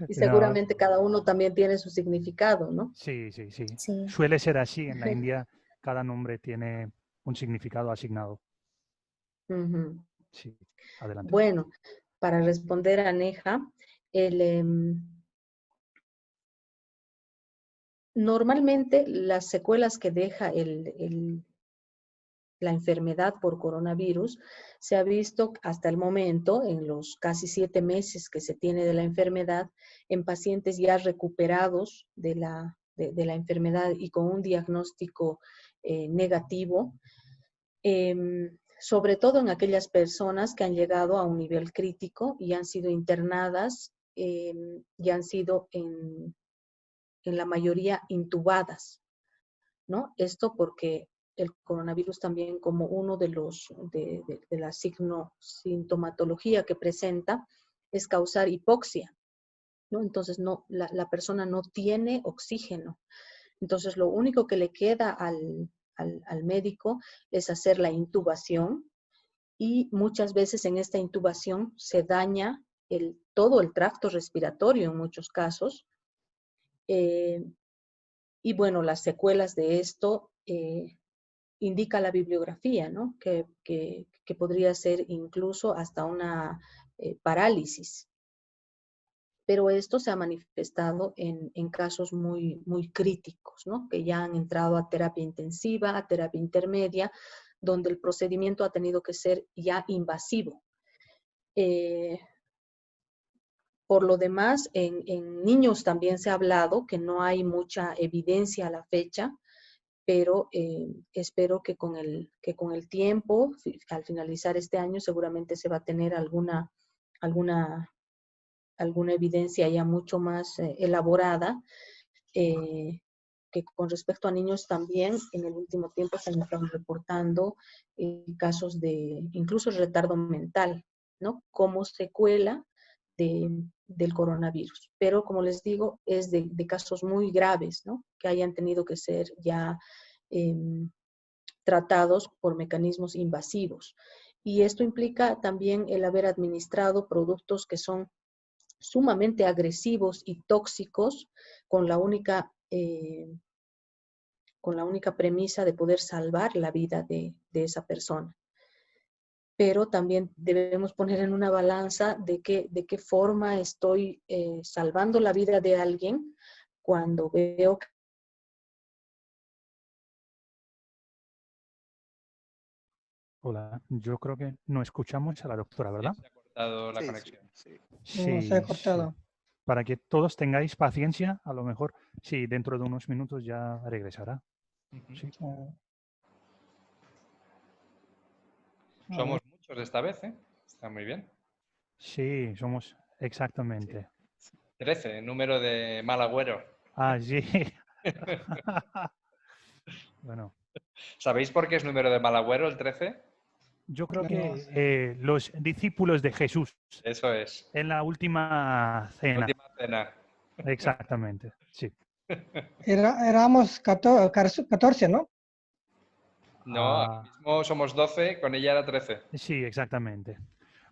Y No, seguramente cada uno también tiene su significado, ¿no? sí, sí, sí. Sí. Suele ser así. En la India cada nombre tiene un significado asignado. Ujú. Sí, adelante. Bueno, para responder a Neja, normalmente las secuelas que deja la enfermedad por coronavirus se ha visto hasta el momento, en los casi 7 meses que se tiene de la enfermedad, en pacientes ya recuperados de la enfermedad y con un diagnóstico negativo, sobre todo en aquellas personas que han llegado a un nivel crítico y han sido internadas y han sido en la mayoría intubadas, ¿no? Esto porque el coronavirus también, como uno de la sintomatología que presenta, es causar hipoxia, ¿no? Entonces la persona no tiene oxígeno. Entonces lo único que le queda al médico es hacer la intubación, y muchas veces en esta intubación se daña todo el tracto respiratorio en muchos casos. Y bueno, las secuelas de esto indica la bibliografía, ¿no? Que podría ser incluso hasta una parálisis. Pero esto se ha manifestado en casos muy, muy críticos, ¿no? Que ya han entrado a terapia intensiva, a terapia intermedia, donde el procedimiento ha tenido que ser ya invasivo. Por lo demás, en niños también se ha hablado que no hay mucha evidencia a la fecha, pero espero que con el tiempo, al finalizar este año, seguramente se va a tener alguna evidencia ya mucho más elaborada, que con respecto a niños también en el último tiempo se han estado reportando casos de incluso retardo mental, ¿no? Como secuela del coronavirus. Pero como les digo, es de casos muy graves, ¿no? Que hayan tenido que ser ya tratados por mecanismos invasivos. Y esto implica también el haber administrado productos que son sumamente agresivos y tóxicos con la única premisa de poder salvar la vida de esa persona. Pero también debemos poner en una balanza de qué forma estoy salvando la vida de alguien cuando veo que... Hola, yo creo que no escuchamos a la doctora, ¿verdad? Se ha cortado la Sí, conexión. sí. No, se ha cortado. Sí. Para que todos tengáis paciencia, a lo mejor, sí, dentro de unos minutos ya regresará. Ujú. Sí. Somos muchos esta vez, ¿eh? Está muy bien. Sí, somos exactamente. 13, número de mal agüero. Ah, sí. Bueno, ¿Sabéis por qué es número de mal agüero el 13? Yo creo No, que los discípulos de Jesús Eso es. en la última cena. Última cena. Exactamente, sí. Éramos 14, ¿no? No, ahora mismo somos 12, con ella era 13. Sí, exactamente.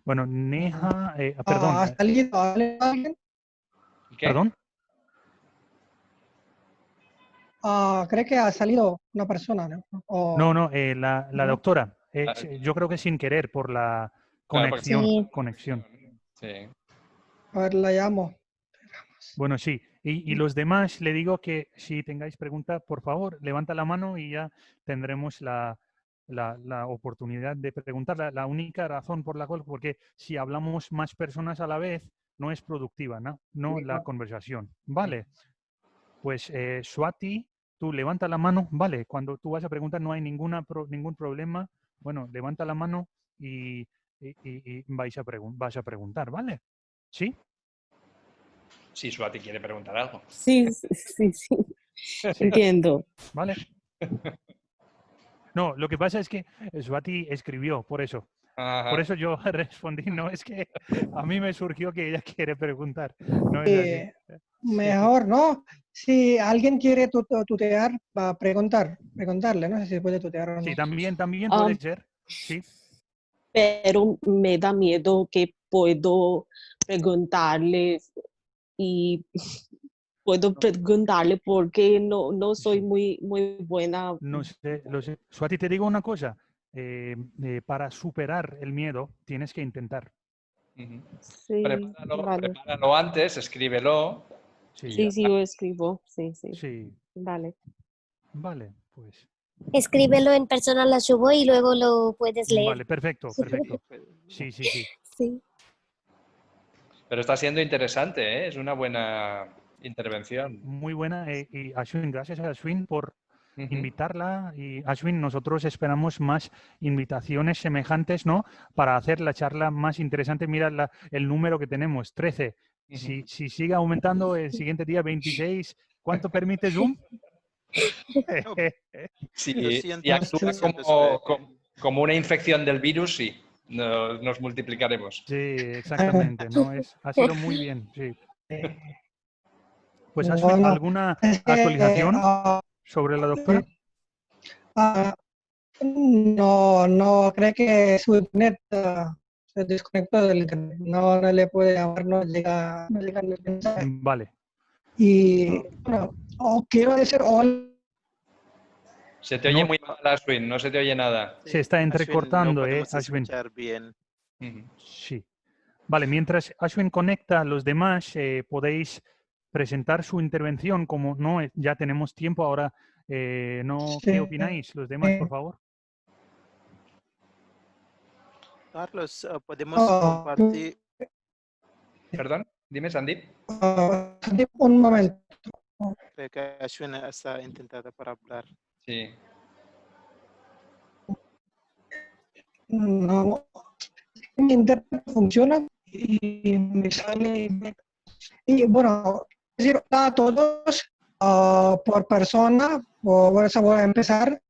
Bueno, Neha, ¿Ha perdón, salido alguien? ¿Qué? perdón. Creo que ha salido una persona, ¿no? No, la ¿no? doctora. Ah, Yo creo que sin querer por la claro, porque conexión. Sí. Conexión. sí. A ver, la llamo. Bueno, sí. Y los demás, le digo que si tengáis pregunta, por favor, levanta la mano y ya tendremos la oportunidad de preguntar. La única razón por la cual, porque si hablamos más personas a la vez, no es productiva, ¿no? No la conversación. Vale. Pues Swati, tú levanta la mano, vale, cuando tú vas a preguntar no hay ningún problema, bueno, levanta la mano y vas a preguntar, ¿vale? ¿Sí? Si Suati quiere preguntar algo. Sí, sí, sí. Entiendo. ¿Vale? No, lo que pasa es que Swati escribió, por eso. Ajá. Por eso yo respondí, no es que a mí me surgió que ella quiere preguntar, no es así. Mejor, ¿no? Si alguien quiere tutear, va a preguntarle, no sé si puede tutear o no. Sí, también Ah, puede ser, sí. pero me da miedo que puedo preguntarle y puedo preguntarle porque no soy Sí. muy buena. No sé, lo sé. Swati, te digo una cosa. Para superar el miedo, tienes que intentar. Ujú. Sí, vale. Prepáralo antes, escríbelo. Sí, Sí, sí, yo escribo. Sí, sí. sí. Vale. Vale, pues. Escríbelo en persona, la subo y luego lo puedes leer. Vale, perfecto, perfecto. Sí, sí, sí. Sí. Pero está siendo interesante, ¿eh? Es una buena intervención. Muy buena. Y Ashwin, gracias a Ashwin por Ujú. invitarla. Y Ashwin, nosotros esperamos más invitaciones semejantes, ¿no? Para hacer la charla más interesante. Mira el número que tenemos, 13. Ujú. Si sigue aumentando el siguiente día, 26, ¿cuánto permite Zoom? Si, Lo siento, si actúa lo siento, Fred. como una infección del virus, sí, nos multiplicaremos. Sí, exactamente. No ha sido muy bien, sí. Pues Ashwin, Bueno, ¿alguna es que actualización sobre la doctora? no creo que su internet se desconectó del internet. No le puede llamar, no llega el mensaje. Vale. Y bueno, quiero decir hola. Se te oye No, muy mal, Ashwin, no se te oye nada. se está Ashwin, entrecortando, no podemos Ashwin. escuchar bien. Ujú. Sí. Vale, mientras Ashwin conecta a los demás, podéis presentar su intervención. Como no, ya tenemos tiempo ahora. No, ¿qué opináis los demás, por favor? Carlos, podemos compartir. Perdón, dime, Sandeep. Un momento. Creo que Ashwin está intentando para hablar. Sí. No, mi internet funciona y me sale. Y bueno, decir hola a todos por persona. Por eso voy a empezar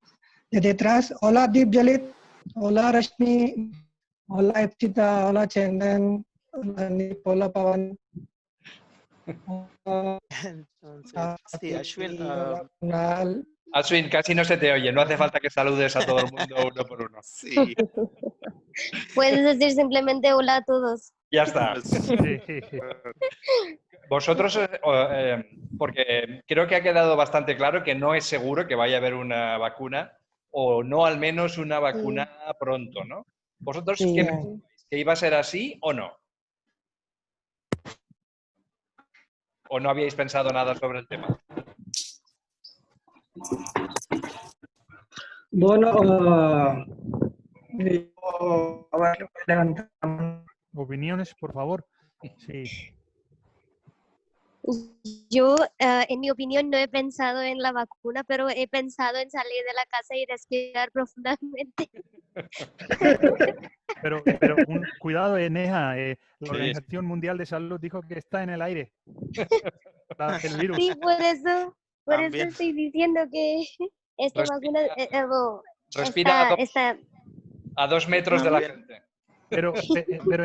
de detrás. Hola Deep Jalit, hola Rashmi, hola Epchita, hola Chandan, hola Nip, hola Pavan. Entonces, sí, Ashwin, Hola Kunal. Ashwin, casi no se te oye, no hace falta que saludes a todo el mundo uno por uno. sí. Puedes decir simplemente hola a todos. Ya está. Sí. Vosotros, porque creo que ha quedado bastante claro que no es seguro que vaya a haber una vacuna, o no al menos una vacuna pronto, ¿no? ¿Vosotros Sí. qué pensáis? ¿Que iba a ser así o no? ¿O no habíais pensado nada sobre el tema? Bueno, a ver, levantar la mano. Opiniones, por favor. Sí. Yo, en mi opinión, no he pensado en la vacuna, pero he pensado en salir de la casa y respirar profundamente. Pero cuidado, Neha, la Sí. Organización Mundial de Salud dijo que está en el aire. El virus. Sí, por eso También. estoy diciendo que vacuna Respira está a 2 metros de la gente. Pero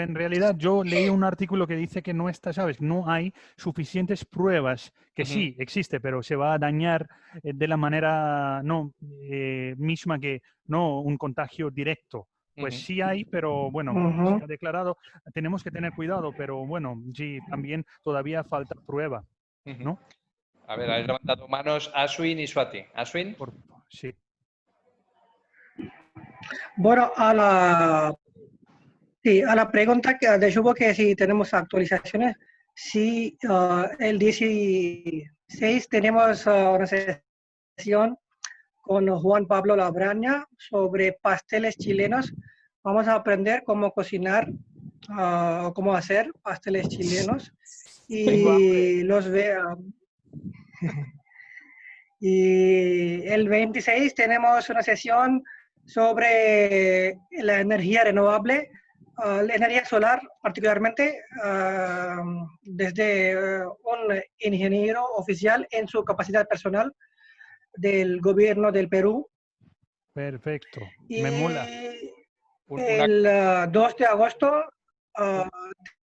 en realidad yo leí un artículo que dice que no está, ¿sabes? No hay suficientes pruebas, que sí existe, pero se va a dañar de la manera no misma que no un contagio directo. Pues sí hay, pero bueno, se ha declarado, tenemos que tener cuidado, pero bueno, sí, también todavía falta prueba, ¿no? A ver, habéis levantado manos Ashwin y Swati. Ashwin. Sí. Bueno, a la pregunta de Yubo que si tenemos actualizaciones, sí, el 16 tenemos una sesión con Juan Pablo Labraña sobre pasteles chilenos. Vamos a aprender cómo cocinar o cómo hacer pasteles chilenos y y el 26 tenemos una sesión sobre la energía renovable, la energía solar particularmente, desde un ingeniero oficial en su capacidad personal del gobierno del Perú. Perfecto, y me mola. El 2 de agosto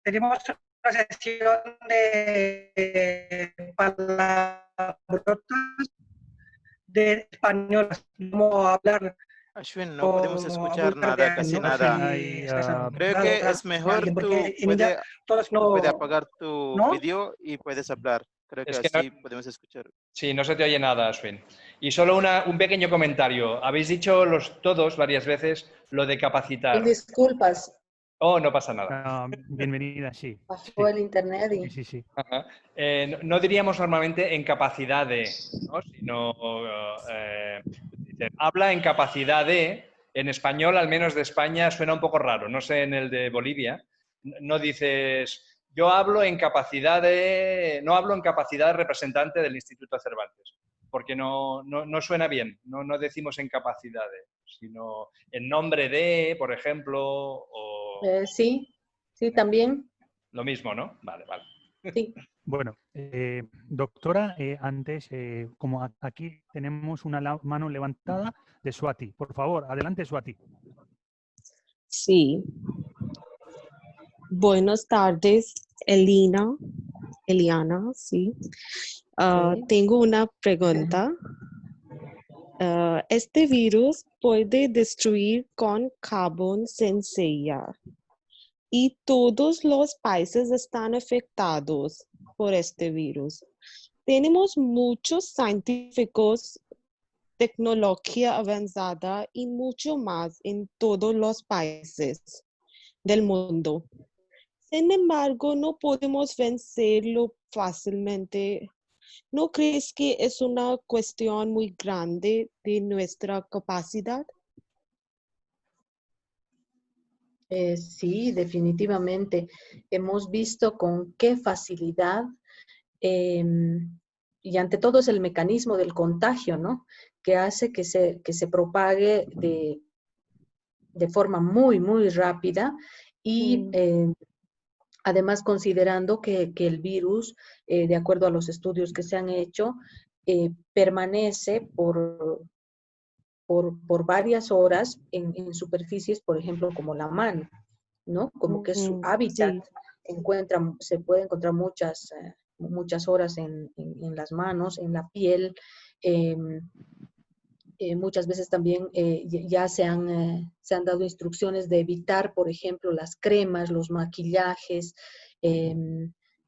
tenemos una sesión de palabrotas de español, cómo hablar. Ashwin, no podemos escuchar nada, casi nada. Creo que es mejor tú puede apagar tu vídeo y puedes hablar. Creo que así podemos escuchar. Sí, no se te oye nada, Ashwin. Y solo un pequeño comentario. Habéis dicho todos varias veces lo de capacitar. Disculpas. Oh, no pasa nada. Bienvenida, sí. Pasó el internet y... Sí. No diríamos normalmente en capacidad de, ¿no? Sino habla en capacidad de. En español, al menos de España, suena un poco raro. No sé en el de Bolivia. No dices... Yo hablo en capacidad no hablo en capacidad de representante del Instituto Cervantes, porque no suena bien, no decimos en capacidad de, sino en nombre de, por ejemplo, o... sí, también. Lo mismo, ¿no? Vale. Sí. Bueno, doctora, antes, como aquí tenemos una mano levantada de Swati. Por favor, adelante, Swati. Sí. Buenas tardes, Eliana, sí. Tengo una pregunta. ¿Este virus puede destruir con carbón sin sellar? Y todos los países están afectados por este virus. Tenemos muchos científicos, tecnología avanzada y mucho más en todos los países del mundo. Sin embargo, no podemos vencerlo fácilmente. ¿No crees que es una cuestión muy grande de nuestra capacidad? Sí, definitivamente. Hemos visto con qué facilidad, y ante todo es el mecanismo del contagio, ¿no? Que hace que se propague de forma muy, muy rápida y además considerando que el virus, de acuerdo a los estudios que se han hecho, permanece por varias horas en superficies, por ejemplo, como la mano, ¿no? Como que es su hábitat. Sí. Se puede encontrar muchas horas en las manos, en la piel. Muchas veces también ya se han dado instrucciones de evitar, por ejemplo, las cremas, los maquillajes.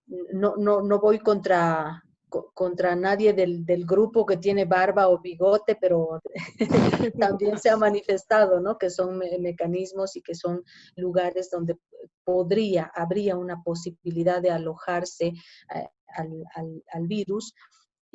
No voy contra nadie del grupo que tiene barba o bigote, pero también se ha manifestado, ¿no? Que son mecanismos y que son lugares donde habría una posibilidad de alojarse al virus.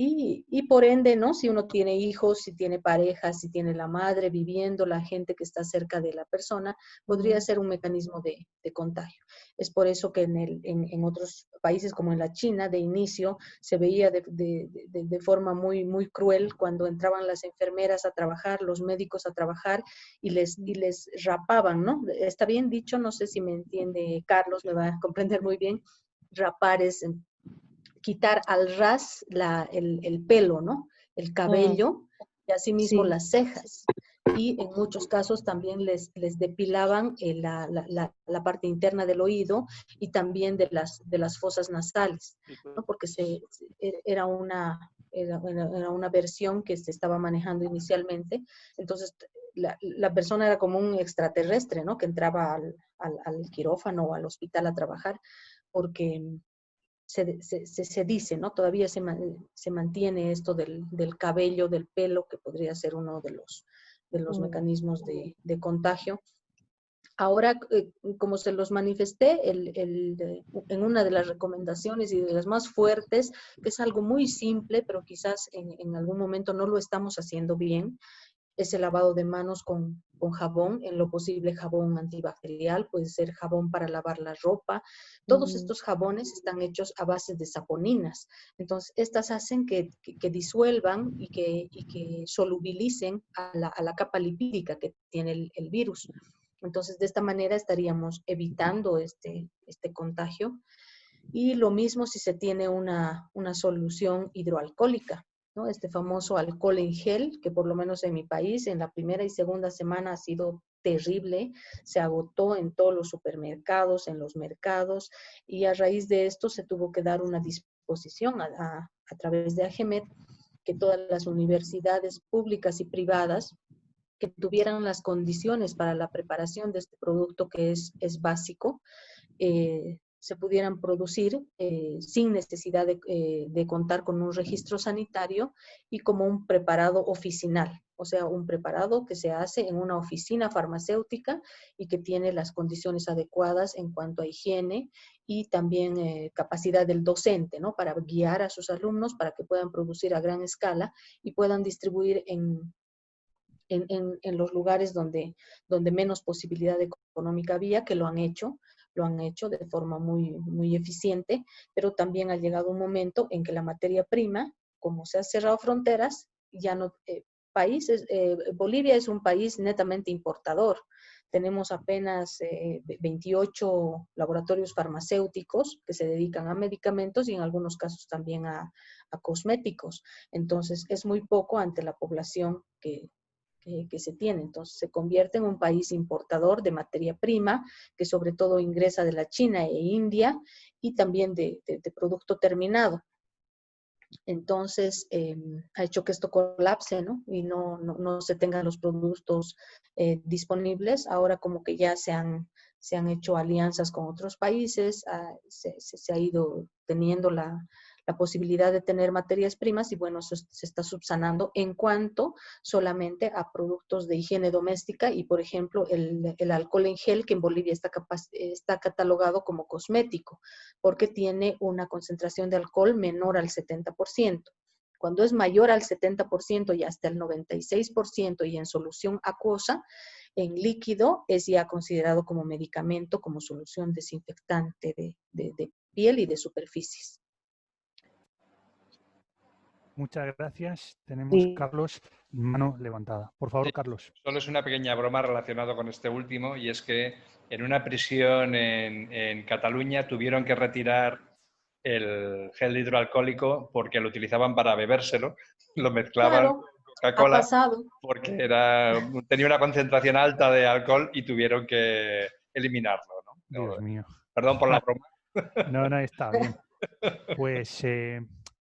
Y por ende, ¿no? Si uno tiene hijos, si tiene pareja, si tiene la madre viviendo, la gente que está cerca de la persona, podría ser un mecanismo de contagio. Es por eso que en otros países, como en la China, de inicio, se veía de forma muy, muy cruel cuando entraban las enfermeras a trabajar, los médicos a trabajar, y les rapaban, ¿no? Está bien dicho, no sé si me entiende Carlos, me va a comprender muy bien. Rapar es quitar al ras el pelo, ¿no? El cabello, asimismo Sí. las cejas. Y en muchos casos también les depilaban la parte interna del oído y también de las fosas nasales, ¿no? Porque era una versión que se estaba manejando inicialmente. Entonces, la persona era como un extraterrestre, ¿no? Que entraba al quirófano o al hospital a trabajar, porque se dice, ¿no? Todavía se mantiene esto del cabello, del pelo, que podría ser uno de los mecanismos de contagio. Ahora, como se los manifesté, en una de las recomendaciones y de las más fuertes, que es algo muy simple, pero quizás en algún momento no lo estamos haciendo bien, es el lavado de manos con jabón, en lo posible jabón antibacterial, puede ser jabón para lavar la ropa. Todos estos jabones están hechos a base de saponinas. Entonces, estas hacen que disuelvan y que solubilicen a la capa lipídica que tiene el virus. Entonces, de esta manera estaríamos evitando este contagio. Y lo mismo si se tiene una solución hidroalcohólica, ¿no? Este famoso alcohol en gel, que por lo menos en mi país, en la primera y segunda semana ha sido terrible, se agotó en todos los supermercados, en los mercados, y a raíz de esto se tuvo que dar una disposición a través de AGEMET, que todas las universidades públicas y privadas que tuvieran las condiciones para la preparación de este producto que es básico, se pudieran producir sin necesidad de contar con un registro sanitario y como un preparado oficinal, o sea, un preparado que se hace en una oficina farmacéutica y que tiene las condiciones adecuadas en cuanto a higiene y también capacidad del docente, ¿no? Para guiar a sus alumnos para que puedan producir a gran escala y puedan distribuir en los lugares donde menos posibilidad económica había, que lo han hecho de forma muy, muy eficiente, pero también ha llegado un momento en que la materia prima, como se han cerrado fronteras, ya no, Bolivia es un país netamente importador. Tenemos apenas 28 laboratorios farmacéuticos que se dedican a medicamentos y en algunos casos también a cosméticos. Entonces, es muy poco ante la población que se tiene. Entonces, se convierte en un país importador de materia prima, que sobre todo ingresa de la China e India, y también de producto terminado. Entonces, ha hecho que esto colapse, ¿no? Y no se tengan los productos disponibles. Ahora como que ya se han hecho alianzas con otros países, se ha ido teniendo la posibilidad de tener materias primas y bueno, eso se está subsanando en cuanto solamente a productos de higiene doméstica y, por ejemplo, el alcohol en gel, que en Bolivia está catalogado como cosmético, porque tiene una concentración de alcohol menor al 70%. Cuando es mayor al 70% y hasta el 96% y en solución acuosa, en líquido es ya considerado como medicamento, como solución desinfectante de piel y de superficies. Muchas gracias. Tenemos Sí. Carlos, mano levantada. Por favor, Sí, Carlos. solo es una pequeña broma relacionada con este último, y es que en una prisión en Cataluña tuvieron que retirar el gel hidroalcohólico porque lo utilizaban para bebérselo, lo mezclaban Claro, con ha Coca-Cola pasado. porque tenía una concentración alta de alcohol y tuvieron que eliminarlo, ¿no? Dios mío. Perdón por la broma. No, está bien. Pues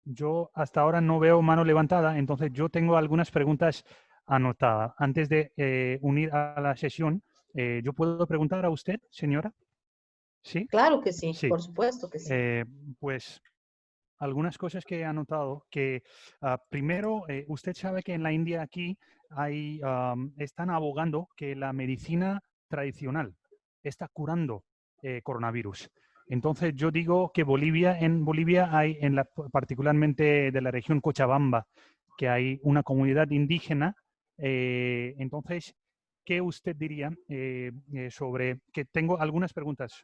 yo hasta ahora no veo mano levantada, entonces yo tengo algunas preguntas anotadas. Antes de unir a la sesión, ¿yo puedo preguntar a usted, señora? ¿Sí? Claro que sí, Sí. por supuesto que sí. Pues algunas cosas que he anotado, que primero, usted sabe que en la India aquí están abogando que la medicina tradicional está curando coronavirus. Entonces yo digo que en Bolivia hay, particularmente de la región Cochabamba, que hay una comunidad indígena. Entonces, ¿qué usted diría sobre, que tengo algunas preguntas,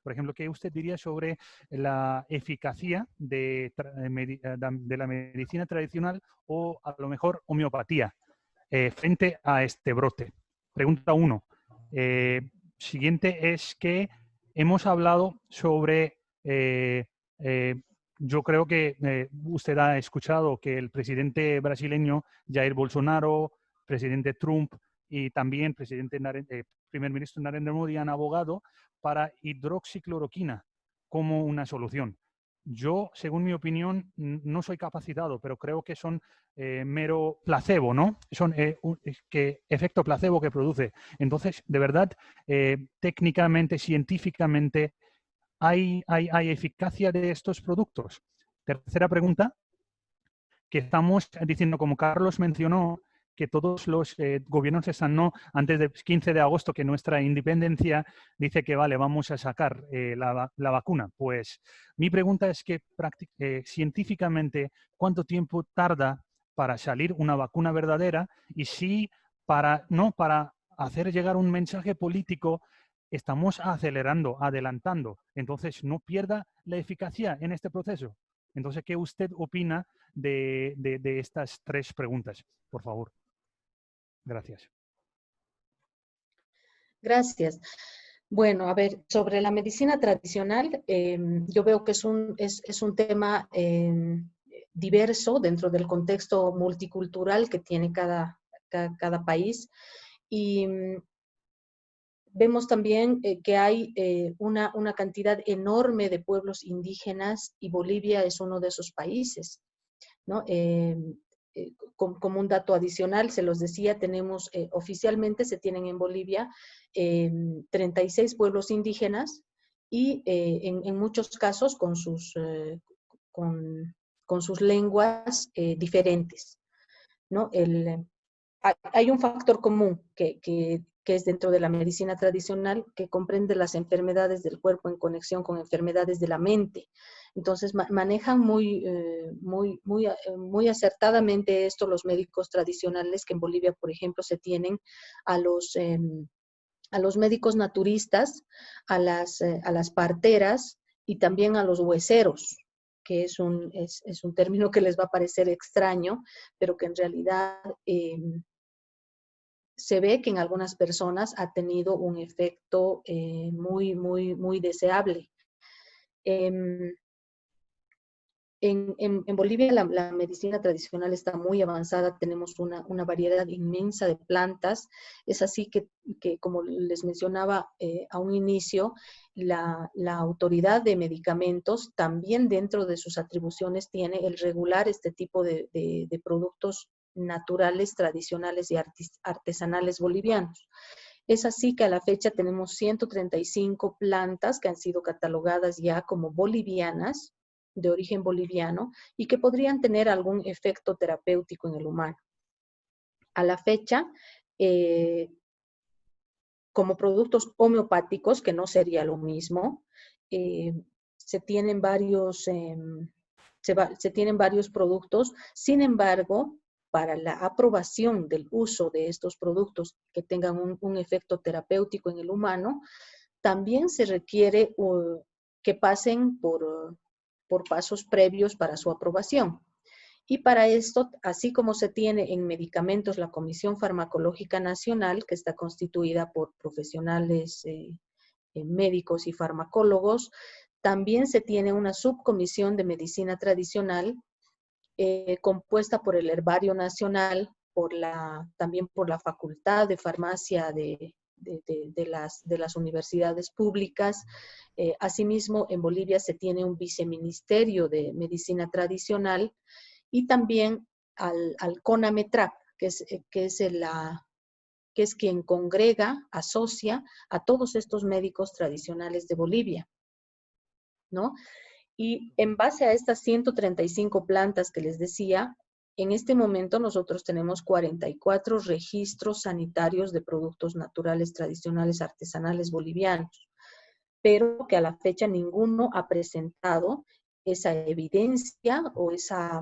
por ejemplo, ¿qué usted diría sobre la eficacia de la medicina tradicional o a lo mejor homeopatía frente a este brote? Pregunta 1. Siguiente es que hemos hablado sobre yo creo que usted ha escuchado que el presidente brasileño Jair Bolsonaro, presidente Trump y también primer ministro Narendra Modi han abogado para hidroxicloroquina como una solución. Yo, según mi opinión, no soy capacitado, pero creo que son mero placebo, ¿no? Son efecto placebo que produce. Entonces, de verdad, técnicamente, científicamente, ¿hay eficacia de estos productos? Tercera pregunta, que estamos diciendo, como Carlos mencionó, que todos los gobiernos están antes del 15 de agosto, que nuestra independencia dice que vale, vamos a sacar la vacuna. Pues mi pregunta es que científicamente, ¿cuánto tiempo tarda para salir una vacuna verdadera? Y si para hacer llegar un mensaje político estamos adelantando. Entonces, no pierda la eficacia en este proceso. Entonces, ¿qué usted opina de estas tres preguntas? Por favor. Gracias. Gracias. Bueno, a ver, sobre la medicina tradicional, yo veo que es un tema diverso dentro del contexto multicultural que tiene cada país. Y vemos también que hay una cantidad enorme de pueblos indígenas y Bolivia es uno de esos países, ¿no? Como un dato adicional, se los decía, tenemos oficialmente se tienen en Bolivia 36 pueblos indígenas y en muchos casos con sus lenguas diferentes, ¿no? Hay un factor común que es dentro de la medicina tradicional que comprende las enfermedades del cuerpo en conexión con enfermedades de la mente. Entonces manejan muy acertadamente esto los médicos tradicionales, que en Bolivia, por ejemplo, se tienen a los médicos naturistas, a las parteras y también a los hueseros, que es un término que les va a parecer extraño, pero que en realidad se ve que en algunas personas ha tenido un efecto muy deseable. En Bolivia la medicina tradicional está muy avanzada, tenemos una variedad inmensa de plantas. Es así que como les mencionaba a un inicio, la autoridad de medicamentos también dentro de sus atribuciones tiene el regular este tipo de productos naturales, tradicionales y artesanales bolivianos. Es así que a la fecha tenemos 135 plantas que han sido catalogadas ya como bolivianas, de origen boliviano, y que podrían tener algún efecto terapéutico en el humano. A la fecha, como productos homeopáticos, que no sería lo mismo, se tienen varios productos. Sin embargo, para la aprobación del uso de estos productos que tengan un efecto terapéutico en el humano, también se requiere que pasen por pasos previos para su aprobación. Y para esto, así como se tiene en medicamentos la Comisión Farmacológica Nacional, que está constituida por profesionales médicos y farmacólogos, también se tiene una subcomisión de medicina tradicional compuesta por el Herbario Nacional, también por la Facultad de Farmacia de las universidades públicas. Asimismo, en Bolivia se tiene un viceministerio de medicina tradicional y también al CONAMETRAP, que es quien congrega, asocia a todos estos médicos tradicionales de Bolivia, ¿no? Y en base a estas 135 plantas que les decía, en este momento nosotros tenemos 44 registros sanitarios de productos naturales, tradicionales, artesanales bolivianos, pero que a la fecha ninguno ha presentado esa evidencia o esa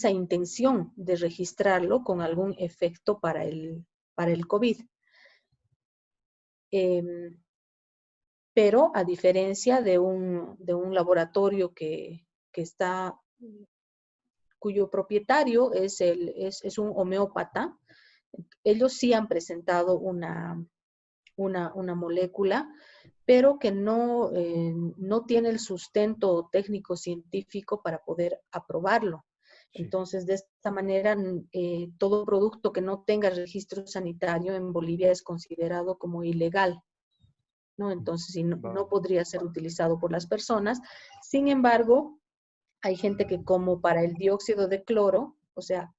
intención de registrarlo con algún efecto para el COVID. Pero a diferencia de un laboratorio cuyo propietario es un homeópata, ellos sí han presentado una molécula, pero que no, no tiene el sustento técnico-científico para poder aprobarlo. Sí. Entonces, de esta manera, todo producto que no tenga registro sanitario en Bolivia es considerado como ilegal, ¿no? Entonces, no Vale. podría ser utilizado por las personas. Sin embargo, hay gente que como para el dióxido de cloro, o sea,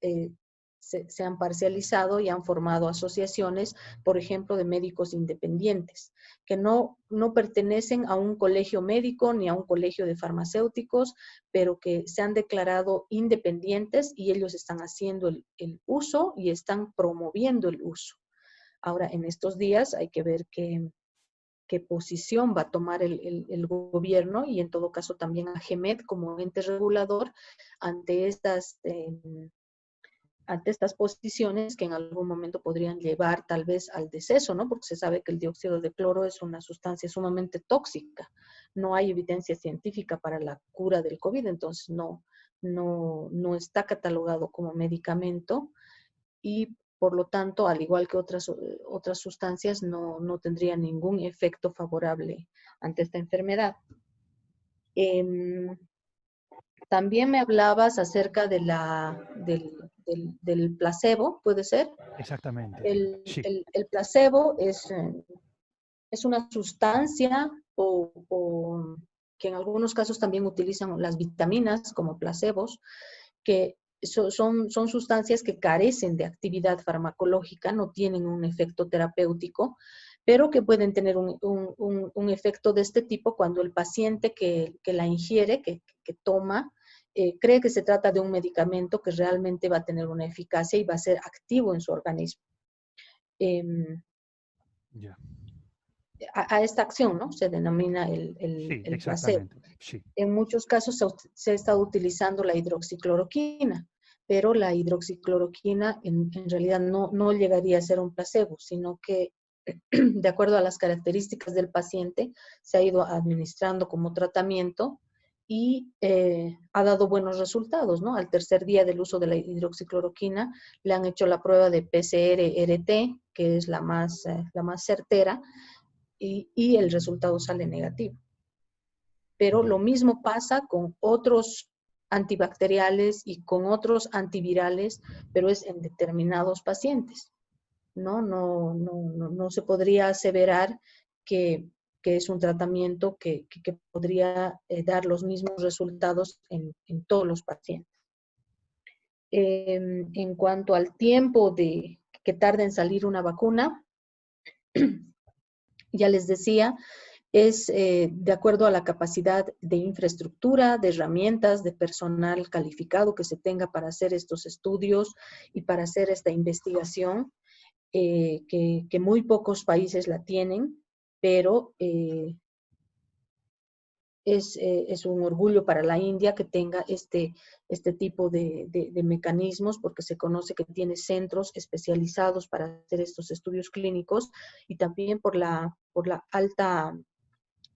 se han parcializado y han formado asociaciones, por ejemplo, de médicos independientes, que no pertenecen a un colegio médico ni a un colegio de farmacéuticos, pero que se han declarado independientes y ellos están haciendo el uso y están promoviendo el uso. Ahora, en estos días hay que ver qué posición va a tomar el gobierno y en todo caso también a GEMED como ente regulador ante estas posiciones que en algún momento podrían llevar tal vez al deceso, ¿no? Porque se sabe que el dióxido de cloro es una sustancia sumamente tóxica. No hay evidencia científica para la cura del COVID, entonces no está catalogado como medicamento y por lo tanto, al igual que otras sustancias, no tendría ningún efecto favorable ante esta enfermedad. También me hablabas acerca de del placebo, ¿puede ser? Exactamente. Sí. El placebo es una sustancia que en algunos casos también utilizan las vitaminas como placebos, que son sustancias que carecen de actividad farmacológica, no tienen un efecto terapéutico, pero que pueden tener un efecto de este tipo cuando el paciente que la ingiere, que toma, cree que se trata de un medicamento que realmente va a tener una eficacia y va a ser activo en su organismo. Ya. A esta acción, ¿no? Se denomina Sí, el placebo. exactamente. Sí. En muchos casos se ha estado utilizando la hidroxicloroquina, pero la hidroxicloroquina en realidad no llegaría a ser un placebo, sino que de acuerdo a las características del paciente se ha ido administrando como tratamiento y ha dado buenos resultados, ¿no? Al tercer día del uso de la hidroxicloroquina le han hecho la prueba de PCR-RT, que es la más certera, y el resultado sale negativo. Pero lo mismo pasa con otros antibacteriales y con otros antivirales, pero es en determinados pacientes, ¿no? No se podría aseverar que es un tratamiento que podría dar los mismos resultados en todos los pacientes. En cuanto al tiempo que tarda en salir una vacuna, ya les decía, es de acuerdo a la capacidad de infraestructura, de herramientas, de personal calificado que se tenga para hacer estos estudios y para hacer esta investigación, que muy pocos países la tienen, pero es un orgullo para la India que tenga este tipo de mecanismos, porque se conoce que tiene centros especializados para hacer estos estudios clínicos y también por la alta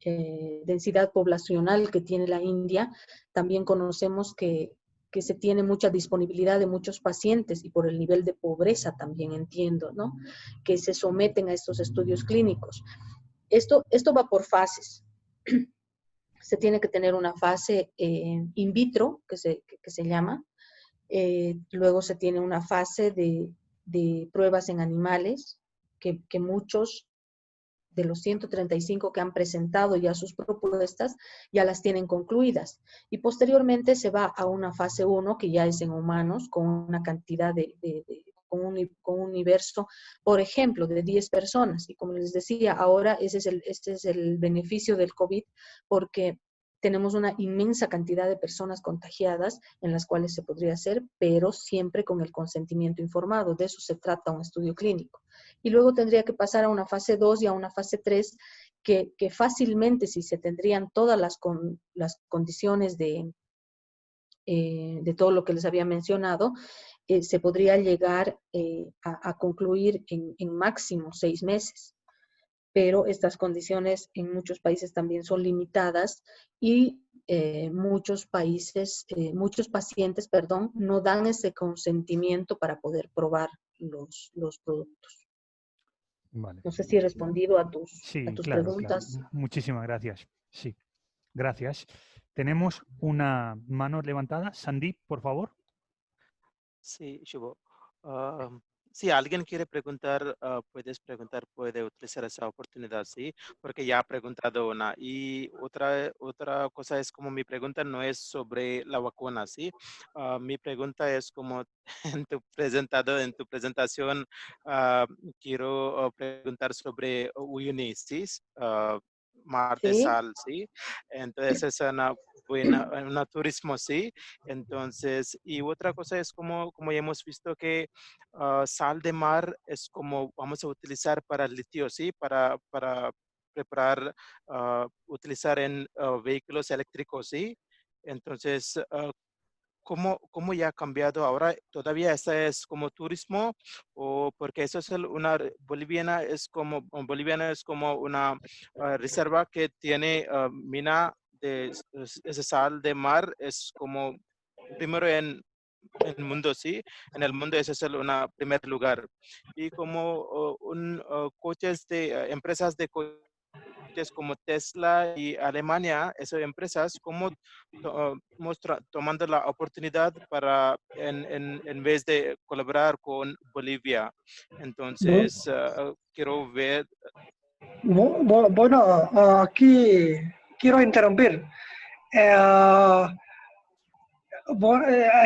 densidad poblacional que tiene la India, también conocemos que se tiene mucha disponibilidad de muchos pacientes y por el nivel de pobreza también entiendo, ¿no? Que se someten a estos estudios clínicos. Esto va por fases. Se tiene que tener una fase in vitro, que se llama. Luego se tiene una fase de pruebas en animales, que muchos de los 135 que han presentado ya sus propuestas, ya las tienen concluidas. Y posteriormente se va a una fase 1, que ya es en humanos, con una cantidad con un universo, por ejemplo, de 10 personas. Y como les decía, ahora este es el beneficio del COVID, porque tenemos una inmensa cantidad de personas contagiadas en las cuales se podría hacer, pero siempre con el consentimiento informado. De eso se trata un estudio clínico. Y luego tendría que pasar a una fase 2 y a una fase 3, que fácilmente, si se tendrían todas las condiciones de todo lo que les había mencionado, se podría llegar a concluir en máximo 6 meses. Pero estas condiciones en muchos países también son limitadas y muchos pacientes, no dan ese consentimiento para poder probar los productos. Vale. No sé si he respondido a tus Sí, claro, claro. preguntas. Muchísimas gracias. Sí, gracias. Tenemos una mano levantada. Sandeep, por favor. Sí, Shubho. Si alguien quiere preguntar, puedes preguntar, puede utilizar esa oportunidad, sí, porque ya ha preguntado una. Y otra cosa es como mi pregunta no es sobre la vacuna, sí. Mi pregunta es como en tu presentación, quiero preguntar sobre Uyuni, sí, mar de Sí. sal, sí. Entonces es una turismo, sí. Entonces, y otra cosa es como ya hemos visto que sal de mar es como vamos a utilizar para el litio, ¿sí? Para preparar, utilizar en vehículos eléctricos, ¿sí? Entonces, ¿cómo ya ha cambiado ahora? ¿Todavía esta es como turismo? ¿O porque eso es Boliviana es como una reserva que tiene mina de esa sal de mar? Es como primero en el mundo, sí. En el mundo ese es el primer lugar. Y como coches empresas de coches como Tesla y Alemania, esas empresas, como tomando la oportunidad para, en vez de colaborar con Bolivia. Entonces, quiero ver. Bueno, aquí quiero interrumpir.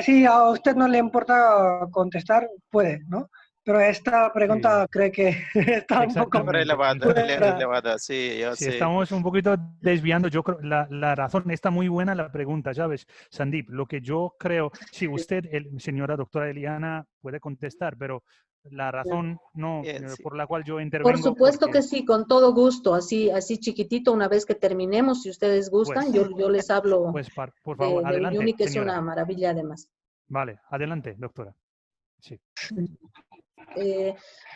Si a usted no le importa contestar, puede, ¿no? Pero esta pregunta Sí, creo que está un poco Súper exactamente. fuera. elevada, sí, yo Sí, sé. estamos un poquito desviando. Yo creo la razón está muy buena la pregunta, ¿sabes? Sandeep, lo que yo creo, sí, usted, señora doctora Eliana, puede contestar, pero la razón no Sí. por la cual yo Por intervengo, supuesto que porque, sí, con todo gusto, así chiquitito, una vez que terminemos, si ustedes gustan, pues, yo les hablo pues, por favor, de adelante, Uyuni, que es señora. una maravilla además. Vale, adelante, doctora. Sí.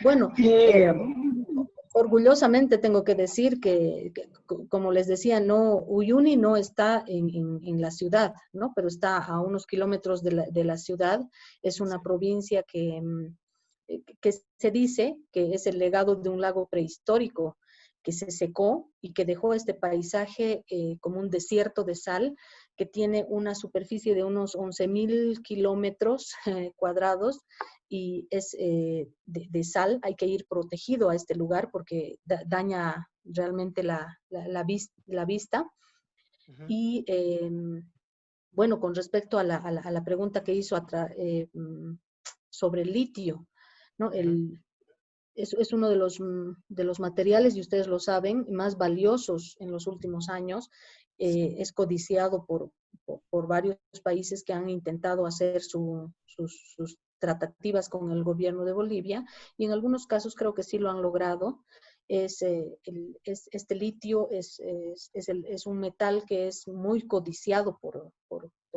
Bueno, Y, orgullosamente tengo que decir como les decía, Uyuni no está en la ciudad, ¿no? Pero está a unos kilómetros de la ciudad. Es una provincia que se dice que es el legado de un lago prehistórico que se secó y que dejó este paisaje como un desierto de sal que tiene una superficie de unos 11.000 kilómetros cuadrados y es de sal. Hay que ir protegido a este lugar porque daña realmente la vista. Ujú. Y bueno, con respecto a la pregunta que hizo sobre el litio, ¿no? Ujú. Es uno de los materiales, y ustedes lo saben, más valiosos en los últimos años. Es codiciado por varios países que han intentado hacer sus tratativas con el gobierno de Bolivia, y en algunos casos creo que sí lo han logrado. Este litio es un metal que es muy codiciado por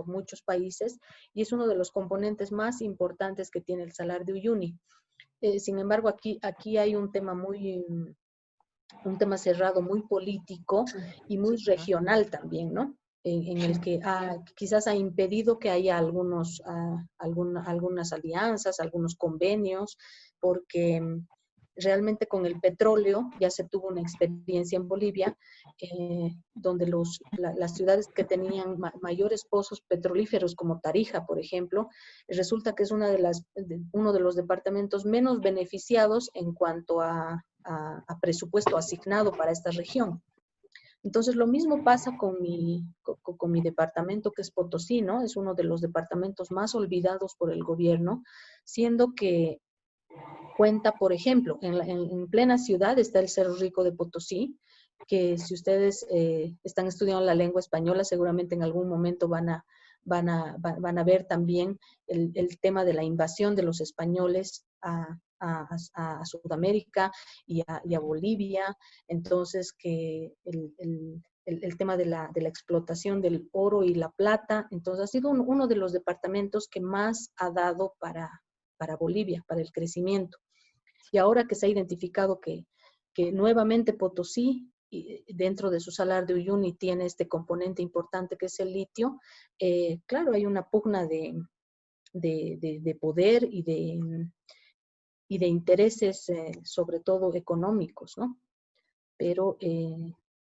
muchos países y es uno de los componentes más importantes que tiene el Salar de Uyuni. Sin embargo, aquí hay un tema cerrado, muy político y muy regional también, ¿no? En el que quizás ha impedido que haya algunas alianzas, algunos convenios, porque realmente con el petróleo ya se tuvo una experiencia en Bolivia, donde las ciudades que tenían mayores pozos petrolíferos, como Tarija, por ejemplo, resulta que es uno de los departamentos menos beneficiados en cuanto a presupuesto asignado para esta región. Entonces, lo mismo pasa con mi departamento, que es Potosí, ¿no? Es uno de los departamentos más olvidados por el gobierno, siendo que cuenta, por ejemplo, en plena ciudad está el Cerro Rico de Potosí, que si ustedes están estudiando la lengua española, seguramente en algún momento van a ver también el tema de la invasión de los españoles a Sudamérica y a Bolivia. Entonces, que el tema de la explotación del oro y la plata. Entonces, ha sido uno de los departamentos que más ha dado para Bolivia, para el crecimiento. Y ahora que se ha identificado que nuevamente Potosí, dentro de su Salar de Uyuni, tiene este componente importante que es el litio, claro, hay una pugna de poder y de intereses, sobre todo económicos, ¿no? Pero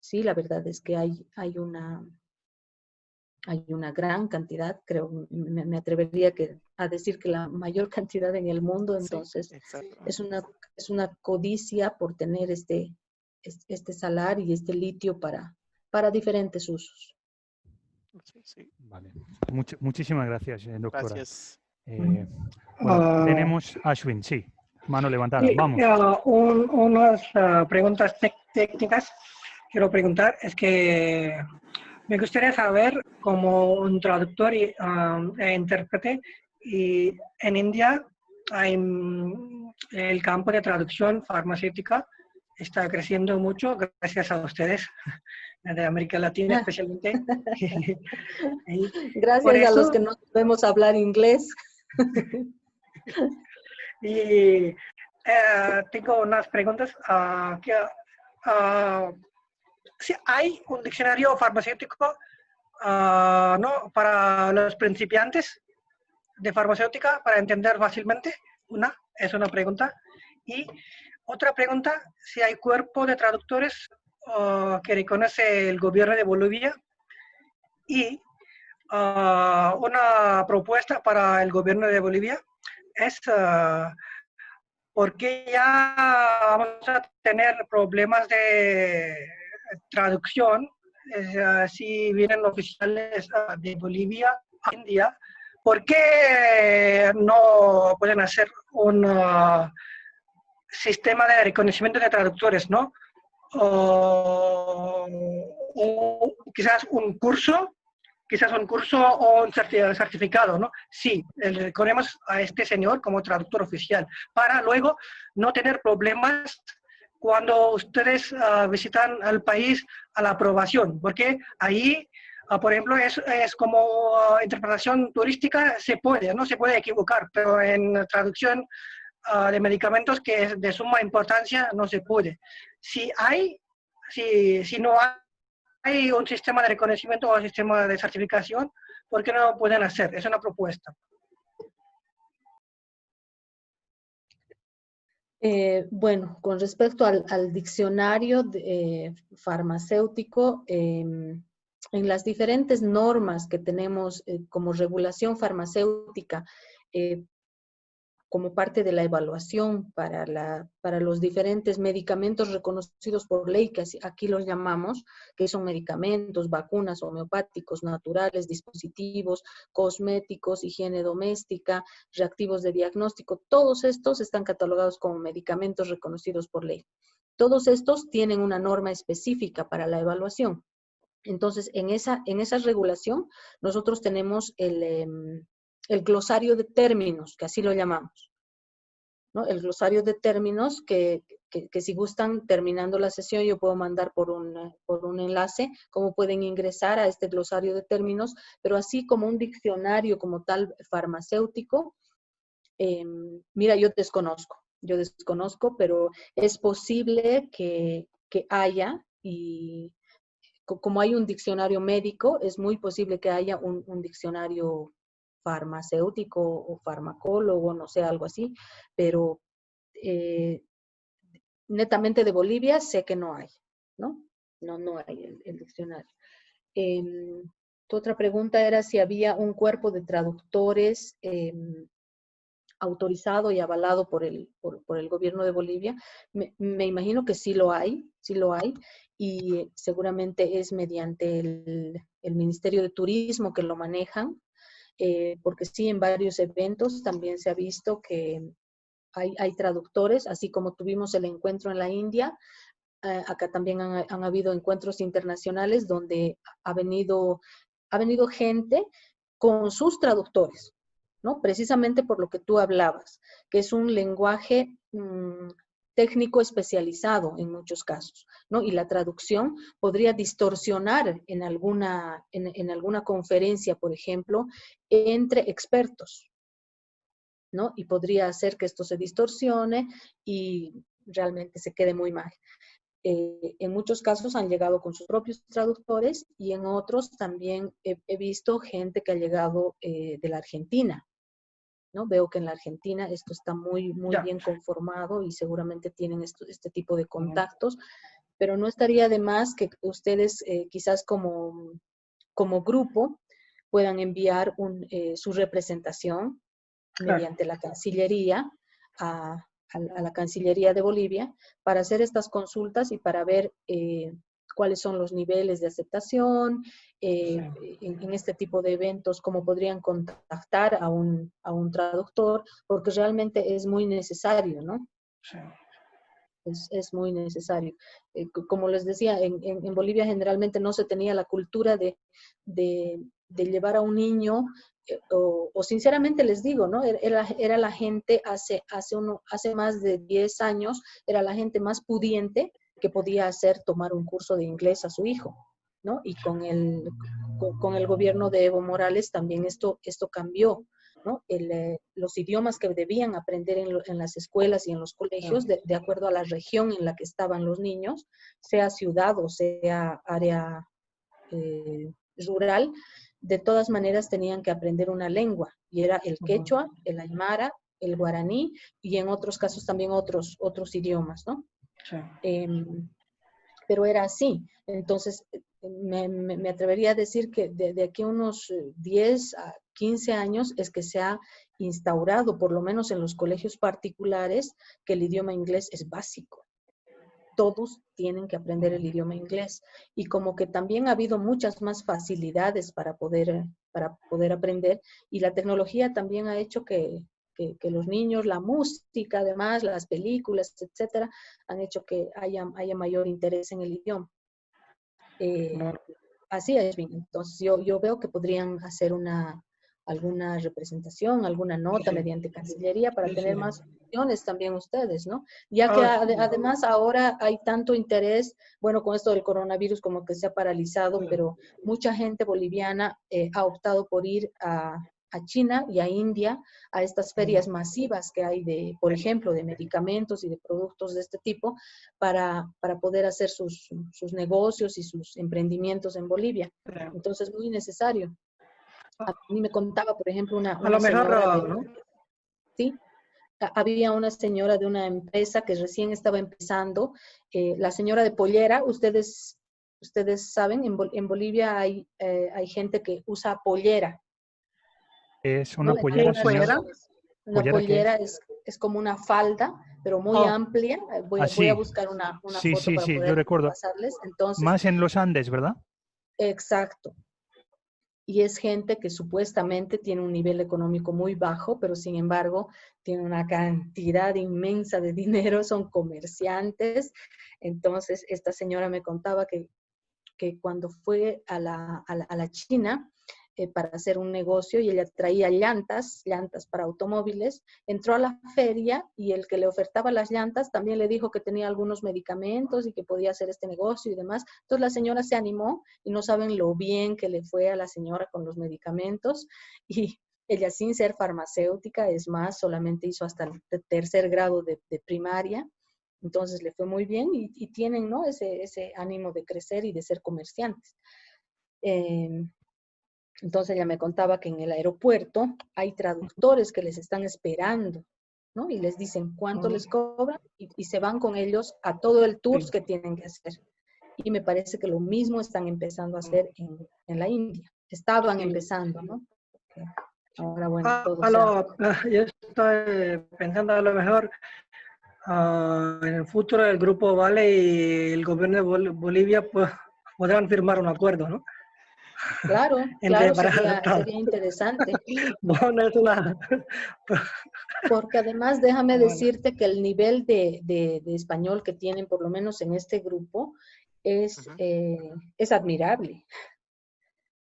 sí, la verdad es que hay una gran cantidad, creo, me atrevería a decir que la mayor cantidad en el mundo, entonces Sí, exacto. es una codicia por tener este salar y este litio para diferentes usos. Sí, sí. Vale. Muchísimas gracias, doctora. Gracias. Bueno, tenemos a Ashwin, sí, mano levantada, Sí, vamos. unas preguntas técnicas quiero preguntar. Es que me gustaría saber, como un traductor e intérprete, y en India hay, el campo de traducción farmacéutica está creciendo mucho gracias a ustedes, de América Latina especialmente. Y por Gracias a los eso, que no sabemos hablar inglés. y tengo unas preguntas. Si hay un diccionario farmacéutico, ¿no? Para los principiantes de farmacéutica, para entender fácilmente. Es una pregunta. Y otra pregunta, si hay cuerpo de traductores que reconoce el gobierno de Bolivia. Y una propuesta para el gobierno de Bolivia es porque ya vamos a tener problemas de traducción si vienen oficiales de Bolivia a India. ¿Por qué no pueden hacer un sistema de reconocimiento de traductores, ¿no? O quizás un curso o un certificado, ¿no? Sí, reconocemos a este señor como traductor oficial, para luego no tener problemas cuando ustedes visitan al país a la aprobación, porque ahí, por ejemplo, es como interpretación turística, no se puede equivocar, pero en traducción de medicamentos que es de suma importancia no se puede. Si no hay un sistema de reconocimiento o un sistema de certificación, ¿por qué no lo pueden hacer? Es una propuesta. Bueno, con respecto al diccionario farmacéutico, en las diferentes normas que tenemos como regulación farmacéutica, como parte de la evaluación para los diferentes medicamentos reconocidos por ley, que aquí los llamamos, que son medicamentos, vacunas, homeopáticos, naturales, dispositivos, cosméticos, higiene doméstica, reactivos de diagnóstico, todos estos están catalogados como medicamentos reconocidos por ley. Todos estos tienen una norma específica para la evaluación. Entonces, en esa regulación, nosotros tenemos el glosario de términos, que así lo llamamos, ¿no? El glosario de términos que si gustan, terminando la sesión, yo puedo mandar por un enlace cómo pueden ingresar a este glosario de términos, pero así como un diccionario como tal farmacéutico, mira, yo desconozco, pero es posible que haya, y como hay un diccionario médico, es muy posible que haya un diccionario farmacéutico o farmacólogo, no sé, algo así, pero netamente de Bolivia sé que no hay, ¿no? No hay el diccionario. Tu otra pregunta era si había un cuerpo de traductores autorizado y avalado por el gobierno de Bolivia. Me imagino que sí lo hay, y seguramente es mediante el Ministerio de Turismo que lo manejan, porque sí, en varios eventos también se ha visto que hay traductores, así como tuvimos el encuentro en la India, acá también han habido encuentros internacionales donde ha venido gente con sus traductores, ¿no? Precisamente por lo que tú hablabas, que es un lenguaje técnico especializado en muchos casos, ¿no? Y la traducción podría distorsionar en alguna conferencia, por ejemplo, entre expertos, ¿no? Y podría hacer que esto se distorsione y realmente se quede muy mal. En muchos casos han llegado con sus propios traductores, y en otros también he visto gente que ha llegado de la Argentina, ¿no? Veo que en la Argentina esto está muy Ya. bien conformado y seguramente tienen este tipo de contactos, pero no estaría de más que ustedes quizás como grupo puedan enviar su representación mediante la Cancillería a la Cancillería de Bolivia para hacer estas consultas y para ver cuáles son los niveles de aceptación en este tipo de eventos, cómo podrían contactar a un traductor, porque realmente es muy necesario, ¿no? Sí. Es muy necesario. Como les decía, en Bolivia generalmente no se tenía la cultura de llevar a un niño, o sinceramente les digo, ¿no? Era la gente hace más de 10 años, era la gente más pudiente que podía tomar un curso de inglés a su hijo, ¿no? Y con el gobierno de Evo Morales también esto cambió, ¿no? Los idiomas que debían aprender en las escuelas y en los colegios, de acuerdo a la región en la que estaban los niños, sea ciudad o sea área rural, de todas maneras tenían que aprender una lengua, y era el quechua, el aymara, el guaraní, y en otros casos también otros idiomas, ¿no? Sí. Pero era así. Entonces, me atrevería a decir que de aquí a unos 10 a 15 años es que se ha instaurado, por lo menos en los colegios particulares, que el idioma inglés es básico. Todos tienen que aprender el idioma inglés. Y como que también ha habido muchas más facilidades para poder aprender, y la tecnología también ha hecho que los niños, la música, además, las películas, etcétera, han hecho que haya mayor interés en el idioma. Así es, bien. Entonces, yo veo que podrían hacer alguna representación, alguna nota mediante Cancillería para tener más opciones también ustedes, ¿no? Ya que además ahora hay tanto interés, bueno, con esto del coronavirus como que se ha paralizado, pero mucha gente boliviana ha optado por ir a China y a India, a estas ferias masivas que hay por ejemplo, de medicamentos y de productos de este tipo, para poder hacer sus negocios y sus emprendimientos en Bolivia. Entonces, muy necesario. A mí me contaba, por ejemplo, una A lo mejor, señora ¿no? Sí, había una señora de una empresa que recién estaba empezando, la señora de pollera. Ustedes saben, en Bolivia hay gente que usa pollera. Es ¿No? una pollera, señor. Una ¿Pollera qué pollera es? es como una falda, pero muy amplia. Voy a buscar una Sí, foto para yo poder recuerdo. pasarles. Entonces, Más en los Andes, ¿verdad? exacto. Y es gente que supuestamente tiene un nivel económico muy bajo, pero sin embargo tiene una cantidad inmensa de dinero, son comerciantes. Entonces, esta señora me contaba que cuando fue a la China para hacer un negocio, y ella traía llantas para automóviles, entró a la feria y el que le ofertaba las llantas también le dijo que tenía algunos medicamentos y que podía hacer este negocio y demás. Entonces la señora se animó, y no saben lo bien que le fue a la señora con los medicamentos, y ella, sin ser farmacéutica, es más, solamente hizo hasta el tercer grado de primaria. Entonces le fue muy bien, y tienen, ¿no?, ese ánimo de crecer y de ser comerciantes. Entonces ella me contaba que en el aeropuerto hay traductores que les están esperando, ¿no? Y les dicen cuánto les cobran, y se van con ellos a todo el tour que tienen que hacer. Y me parece que lo mismo están empezando a hacer en la India. Estaban empezando, ¿no? Porque ahora, bueno, todo yo estoy pensando a lo mejor en el futuro el Grupo Vale y el gobierno de Bolivia pues, podrán firmar un acuerdo, ¿no? Claro, sería interesante. Bueno, es una... Porque además, déjame decirte que el nivel de español que tienen, por lo menos en este grupo, es admirable.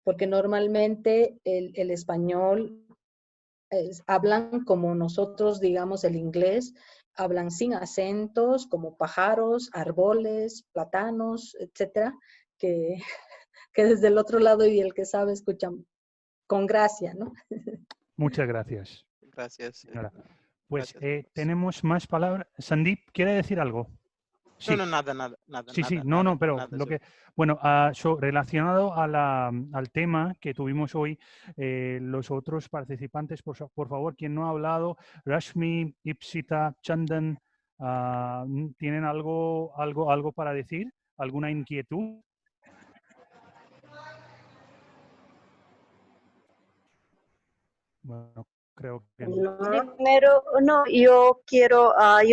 Porque normalmente el español hablan como nosotros, digamos, el inglés, hablan sin acentos, como pájaros, árboles, plátanos, etcétera, que desde el otro lado y el que sabe escuchan con gracia, ¿no? Muchas gracias. Gracias. Señora. Pues Gracias. tenemos más palabras. Sandeep, ¿quiere decir algo? Sí. No, no, nada, nada, nada. Sí, sí, nada, no, nada, no, pero nada, lo yo. que, bueno, relacionado al tema que tuvimos hoy, los otros participantes, por favor, quien no ha hablado, Rashmi, Ipsita, Chandan, ¿tienen algo para decir? ¿Alguna inquietud? Bueno, creo que no. Primero, no, yo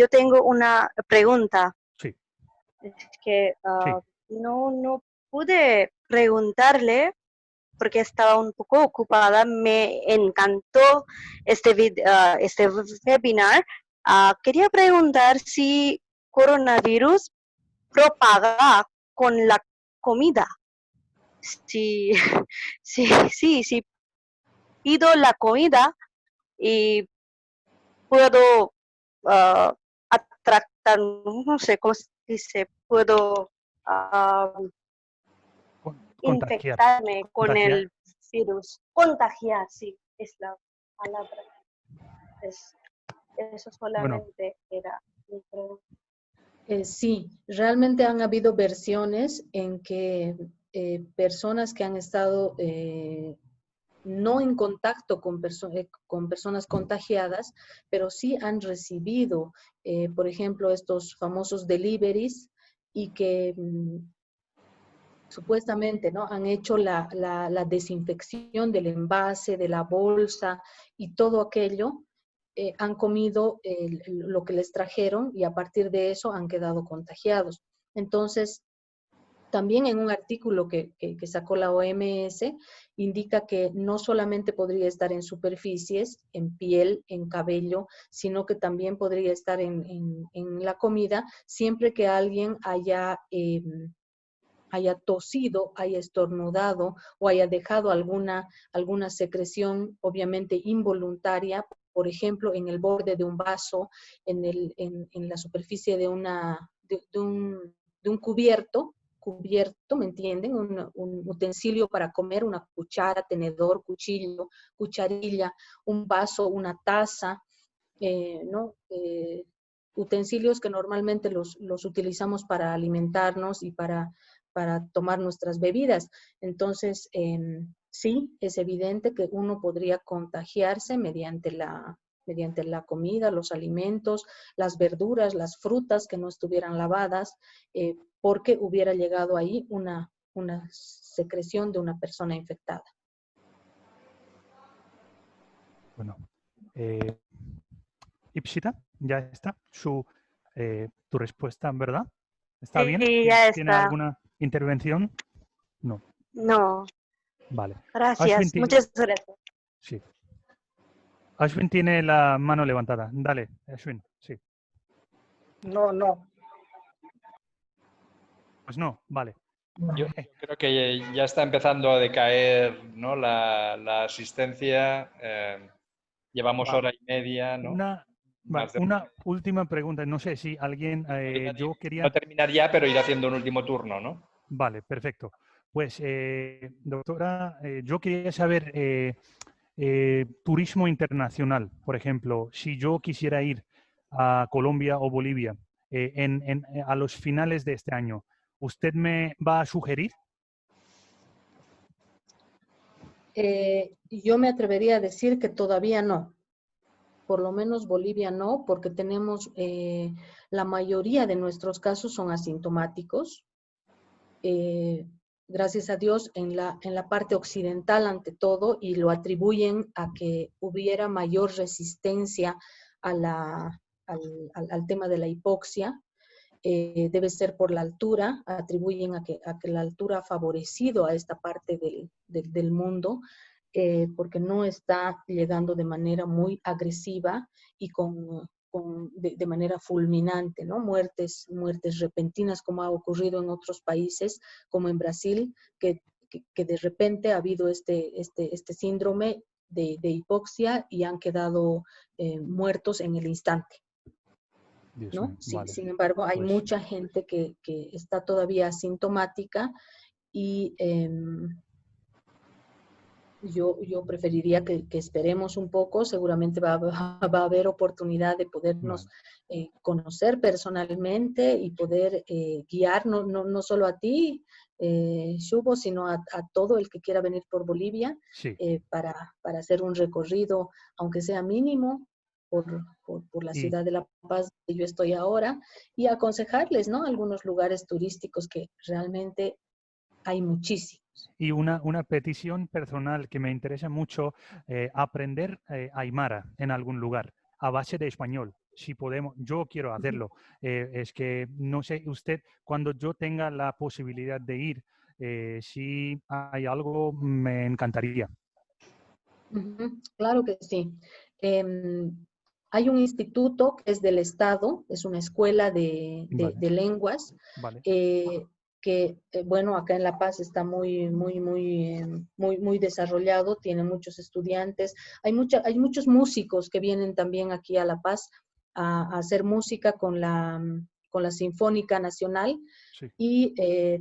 tengo una pregunta. Sí, Es que sí. no pude preguntarle porque estaba un poco ocupada. Me encantó este webinar. Quería preguntar si coronavirus propaga con la comida. Si, si pido la comida y puedo atractar, no sé cómo se dice, puedo Contagiar. infectarme con Contagiar. el virus. Contagiar, sí, es la palabra. Eso Bueno, solamente era mi pregunta. Sí, realmente han habido versiones en que personas que han estado no en contacto con personas contagiadas, pero sí han recibido, por ejemplo, estos famosos deliveries y que supuestamente, ¿no? Han hecho la desinfección del envase, de la bolsa y todo aquello. Han comido lo que les trajeron y a partir de eso han quedado contagiados. Entonces, también en un artículo que sacó la OMS, indica que no solamente podría estar en superficies, en piel, en cabello, sino que también podría estar en la comida, siempre que alguien haya tosido, haya estornudado o haya dejado alguna secreción, obviamente involuntaria, por ejemplo, en el borde de un vaso, en la superficie de un cubierto, ¿me entienden? Un utensilio para comer, una cuchara, tenedor, cuchillo, cucharilla, un vaso, una taza, ¿no? Utensilios que normalmente los utilizamos para alimentarnos y para tomar nuestras bebidas. Entonces, sí, es evidente que uno podría contagiarse mediante la comida, los alimentos, las verduras, las frutas que no estuvieran lavadas, porque hubiera llegado ahí una secreción de una persona infectada. Bueno. Ipsita, ya está tu respuesta, ¿verdad? ¿Está Sí, bien? ya ¿Tiene está. alguna intervención? No. No, Vale. gracias. Muchas gracias. Sí. Ashwin tiene la mano levantada. Dale, Ashwin, sí. No. Pues no, vale. Yo creo que ya está empezando a decaer, ¿no? la asistencia. Llevamos Vale. hora y media, ¿no? Una última pregunta. No sé si alguien... yo quería... No terminar ya, pero ir haciendo un último turno, ¿no? Vale, perfecto. Pues, doctora, yo quería saber, turismo internacional, por ejemplo, si yo quisiera ir a Colombia o Bolivia a los finales de este año, ¿usted me va a sugerir? Yo me atrevería a decir que todavía no. Por lo menos Bolivia no, porque tenemos, la mayoría de nuestros casos son asintomáticos. Gracias a Dios, en la parte occidental ante todo, y lo atribuyen a que hubiera mayor resistencia al tema de la hipoxia. Debe ser por la altura, atribuyen a que la altura ha favorecido a esta parte del mundo, porque no está llegando de manera muy agresiva y de manera fulminante, ¿no? Muertes repentinas, como ha ocurrido en otros países, como en Brasil, que de repente ha habido este síndrome de hipoxia y han quedado muertos en el instante. Dios ¿No? mío, Sí, vale. sin embargo, hay Pues, mucha gente que está todavía asintomática y yo preferiría que esperemos un poco, seguramente va a haber oportunidad de podernos conocer personalmente y poder guiar no solo a ti, Shubo, sino a todo el que quiera venir por Bolivia Sí. para hacer un recorrido, aunque sea mínimo, por la ciudad de La Paz, donde yo estoy ahora, y aconsejarles, ¿no? Algunos lugares turísticos que realmente hay muchísimos. Y una petición personal que me interesa mucho, aprender Aymara en algún lugar, a base de español. Si podemos, yo quiero hacerlo. Es que, no sé, usted, cuando yo tenga la posibilidad de ir, si hay algo, me encantaría. Claro que sí. Hay un instituto que es del Estado, es una escuela de lenguas, Vale. que, bueno, acá en La Paz está muy desarrollado, tiene muchos estudiantes. Hay muchos músicos que vienen también aquí a La Paz a hacer música con la Sinfónica Nacional. Sí. Y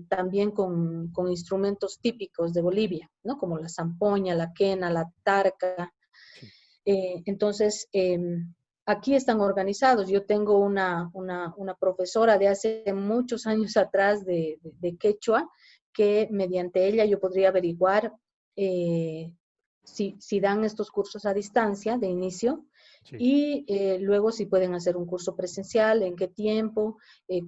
también con instrumentos típicos de Bolivia, ¿no? Como la zampoña, la quena, la tarca. Sí. Entonces, aquí están organizados. Yo tengo una profesora de hace muchos años atrás de quechua, que mediante ella yo podría averiguar si dan estos cursos a distancia de inicio. Sí. Y luego si pueden hacer un curso presencial, en qué tiempo,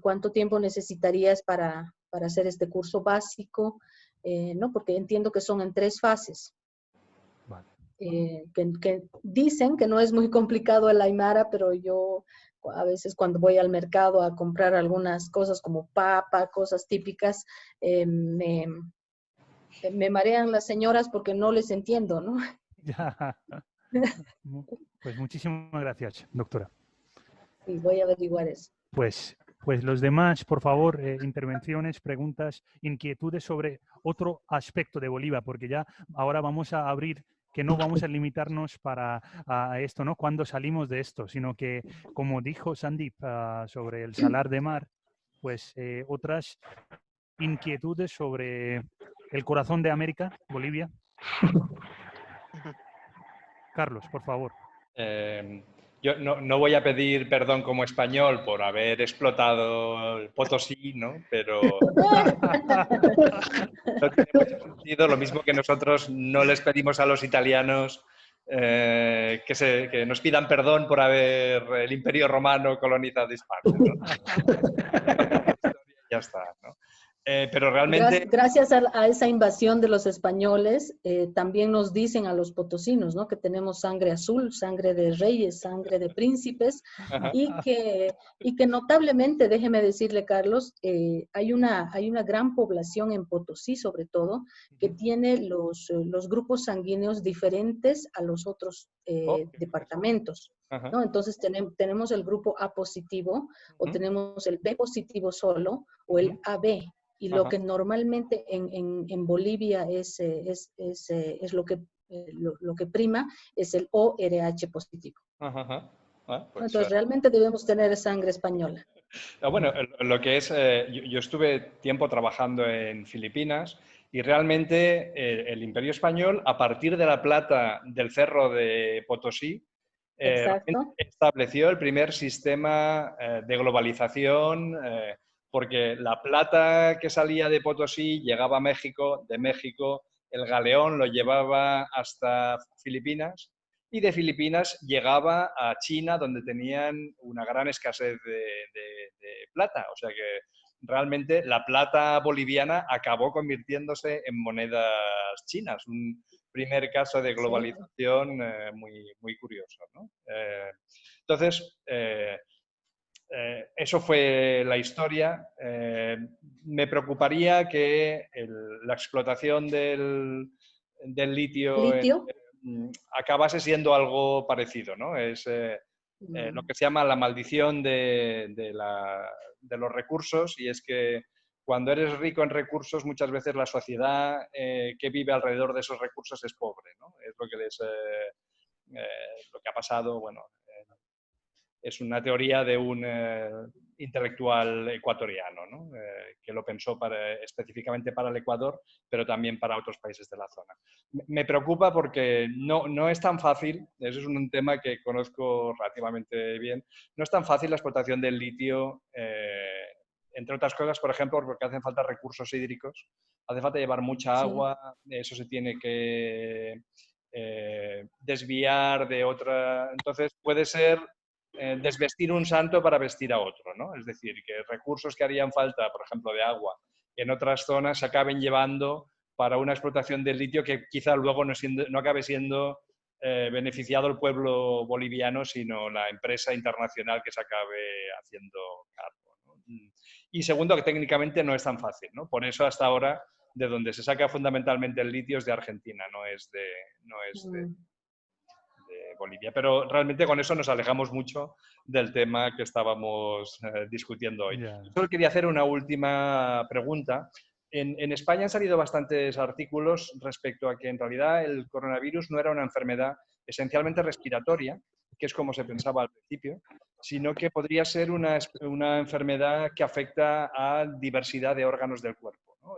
cuánto tiempo necesitarías para hacer este curso básico, ¿no? Porque entiendo que son en 3 fases. Vale. Que dicen que no es muy complicado el Aymara, pero yo a veces cuando voy al mercado a comprar algunas cosas como papa, cosas típicas, me marean las señoras porque no les entiendo, ¿no? Ya. Pues muchísimas gracias, doctora. Sí, voy a averiguar eso. Pues los demás, por favor, intervenciones, preguntas, inquietudes sobre otro aspecto de Bolivia, porque ya ahora vamos a abrir, que no vamos a limitarnos a esto, ¿no? Cuando salimos de esto, sino que, como dijo Sandeep sobre el salar de mar, pues otras inquietudes sobre el corazón de América, Bolivia. Carlos, por favor. Yo no voy a pedir perdón como español por haber explotado el Potosí, ¿no? Pero no tiene mucho sentido. Lo mismo que nosotros no les pedimos a los italianos que nos pidan perdón por haber el Imperio Romano colonizado España, ¿no? Ya está, ¿no? Pero realmente... Gracias a esa invasión de los españoles, también nos dicen a los potosinos, ¿no? Que tenemos sangre azul, sangre de reyes, sangre de príncipes, y que notablemente, déjeme decirle, Carlos, hay una gran población en Potosí, sobre todo, que tiene los grupos sanguíneos diferentes a los otros departamentos, ¿no? Entonces tenemos el grupo A positivo, o tenemos el B positivo solo, o el AB. Y lo que normalmente en Bolivia es lo que prima, es el ORH positivo. Pues, entonces, realmente debemos tener sangre española. Bueno, lo que es, yo estuve tiempo trabajando en Filipinas y realmente el Imperio Español, a partir de la plata del cerro de Potosí, estableció el primer sistema de globalización, porque la plata que salía de Potosí llegaba a México, de México el galeón lo llevaba hasta Filipinas y de Filipinas llegaba a China, donde tenían una gran escasez de plata. O sea que realmente la plata boliviana acabó convirtiéndose en monedas chinas. Un primer caso de globalización muy curioso, ¿no? Entonces, eso fue la historia. Me preocuparía que la explotación del litio acabase siendo algo parecido, ¿no? Es lo que se llama la maldición de los recursos, y es que cuando eres rico en recursos, muchas veces la sociedad que vive alrededor de esos recursos es pobre, ¿no? Es lo que lo que ha pasado, bueno, es una teoría de un intelectual ecuatoriano, ¿no? Que lo pensó específicamente para el Ecuador, pero también para otros países de la zona. Me preocupa porque no es tan fácil, eso es un tema que conozco relativamente bien, no es tan fácil la explotación del litio, entre otras cosas, por ejemplo, porque hacen falta recursos hídricos, hace falta llevar mucha agua, eso se tiene que desviar de otra, entonces puede ser desvestir un santo para vestir a otro, ¿no? Es decir, que recursos que harían falta, por ejemplo, de agua, en otras zonas se acaben llevando para una explotación del litio que quizá luego no acabe siendo beneficiado el pueblo boliviano, sino la empresa internacional que se acabe haciendo cargo, ¿no? Y segundo, que técnicamente no es tan fácil, ¿no? Por eso hasta ahora de donde se saca fundamentalmente el litio es de Argentina, no es de Bolivia. Pero realmente con eso nos alejamos mucho del tema que estábamos discutiendo hoy. Ya. Solo quería hacer una última pregunta. En España han salido bastantes artículos respecto a que en realidad el coronavirus no era una enfermedad esencialmente respiratoria, que es como se pensaba al principio, sino que podría ser una enfermedad que afecta a diversidad de órganos del cuerpo, ¿no?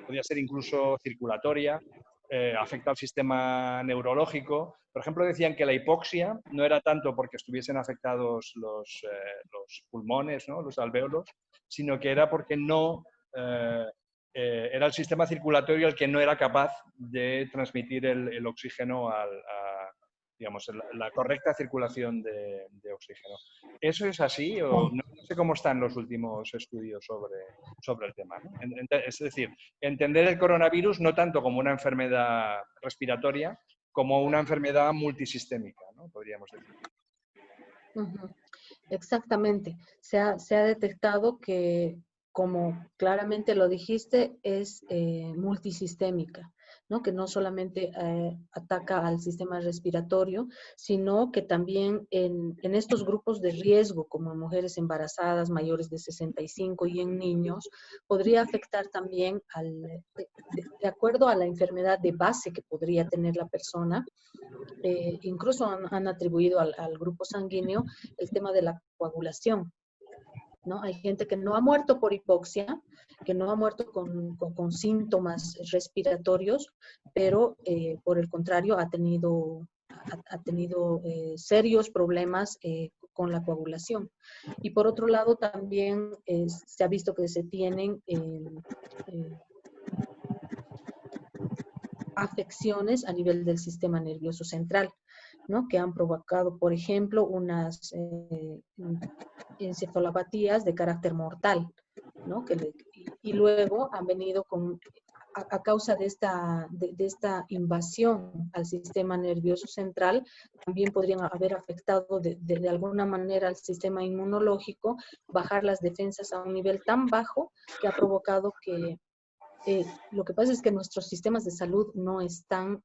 Podría ser incluso circulatoria, afecta al sistema neurológico. Por ejemplo, decían que la hipoxia no era tanto porque estuviesen afectados los pulmones, ¿no? Los alvéolos, sino que era porque era el sistema circulatorio el que no era capaz de transmitir el oxígeno digamos, la correcta circulación de oxígeno. ¿Eso es así o no sé cómo están los últimos estudios sobre el tema, ¿no? Es decir, entender el coronavirus no tanto como una enfermedad respiratoria, como una enfermedad multisistémica, ¿no? Podríamos decir. Exactamente. Se ha detectado que, como claramente lo dijiste, es multisistémica, ¿no? Que no solamente ataca al sistema respiratorio, sino que también en estos grupos de riesgo, como en mujeres embarazadas mayores de 65 y en niños, podría afectar también de acuerdo a la enfermedad de base que podría tener la persona. Incluso han atribuido al grupo sanguíneo el tema de la coagulación, ¿no? Hay gente que no ha muerto por hipoxia, que no ha muerto con síntomas respiratorios, pero por el contrario ha tenido serios problemas con la coagulación. Y por otro lado también se ha visto que se tienen afecciones a nivel del sistema nervioso central, ¿no? Que han provocado, por ejemplo, unas encefalopatías de carácter mortal, ¿no? Y luego han venido a causa de esta invasión al sistema nervioso central, también podrían haber afectado de alguna manera al sistema inmunológico, bajar las defensas a un nivel tan bajo que ha provocado que lo que pasa es que nuestros sistemas de salud no están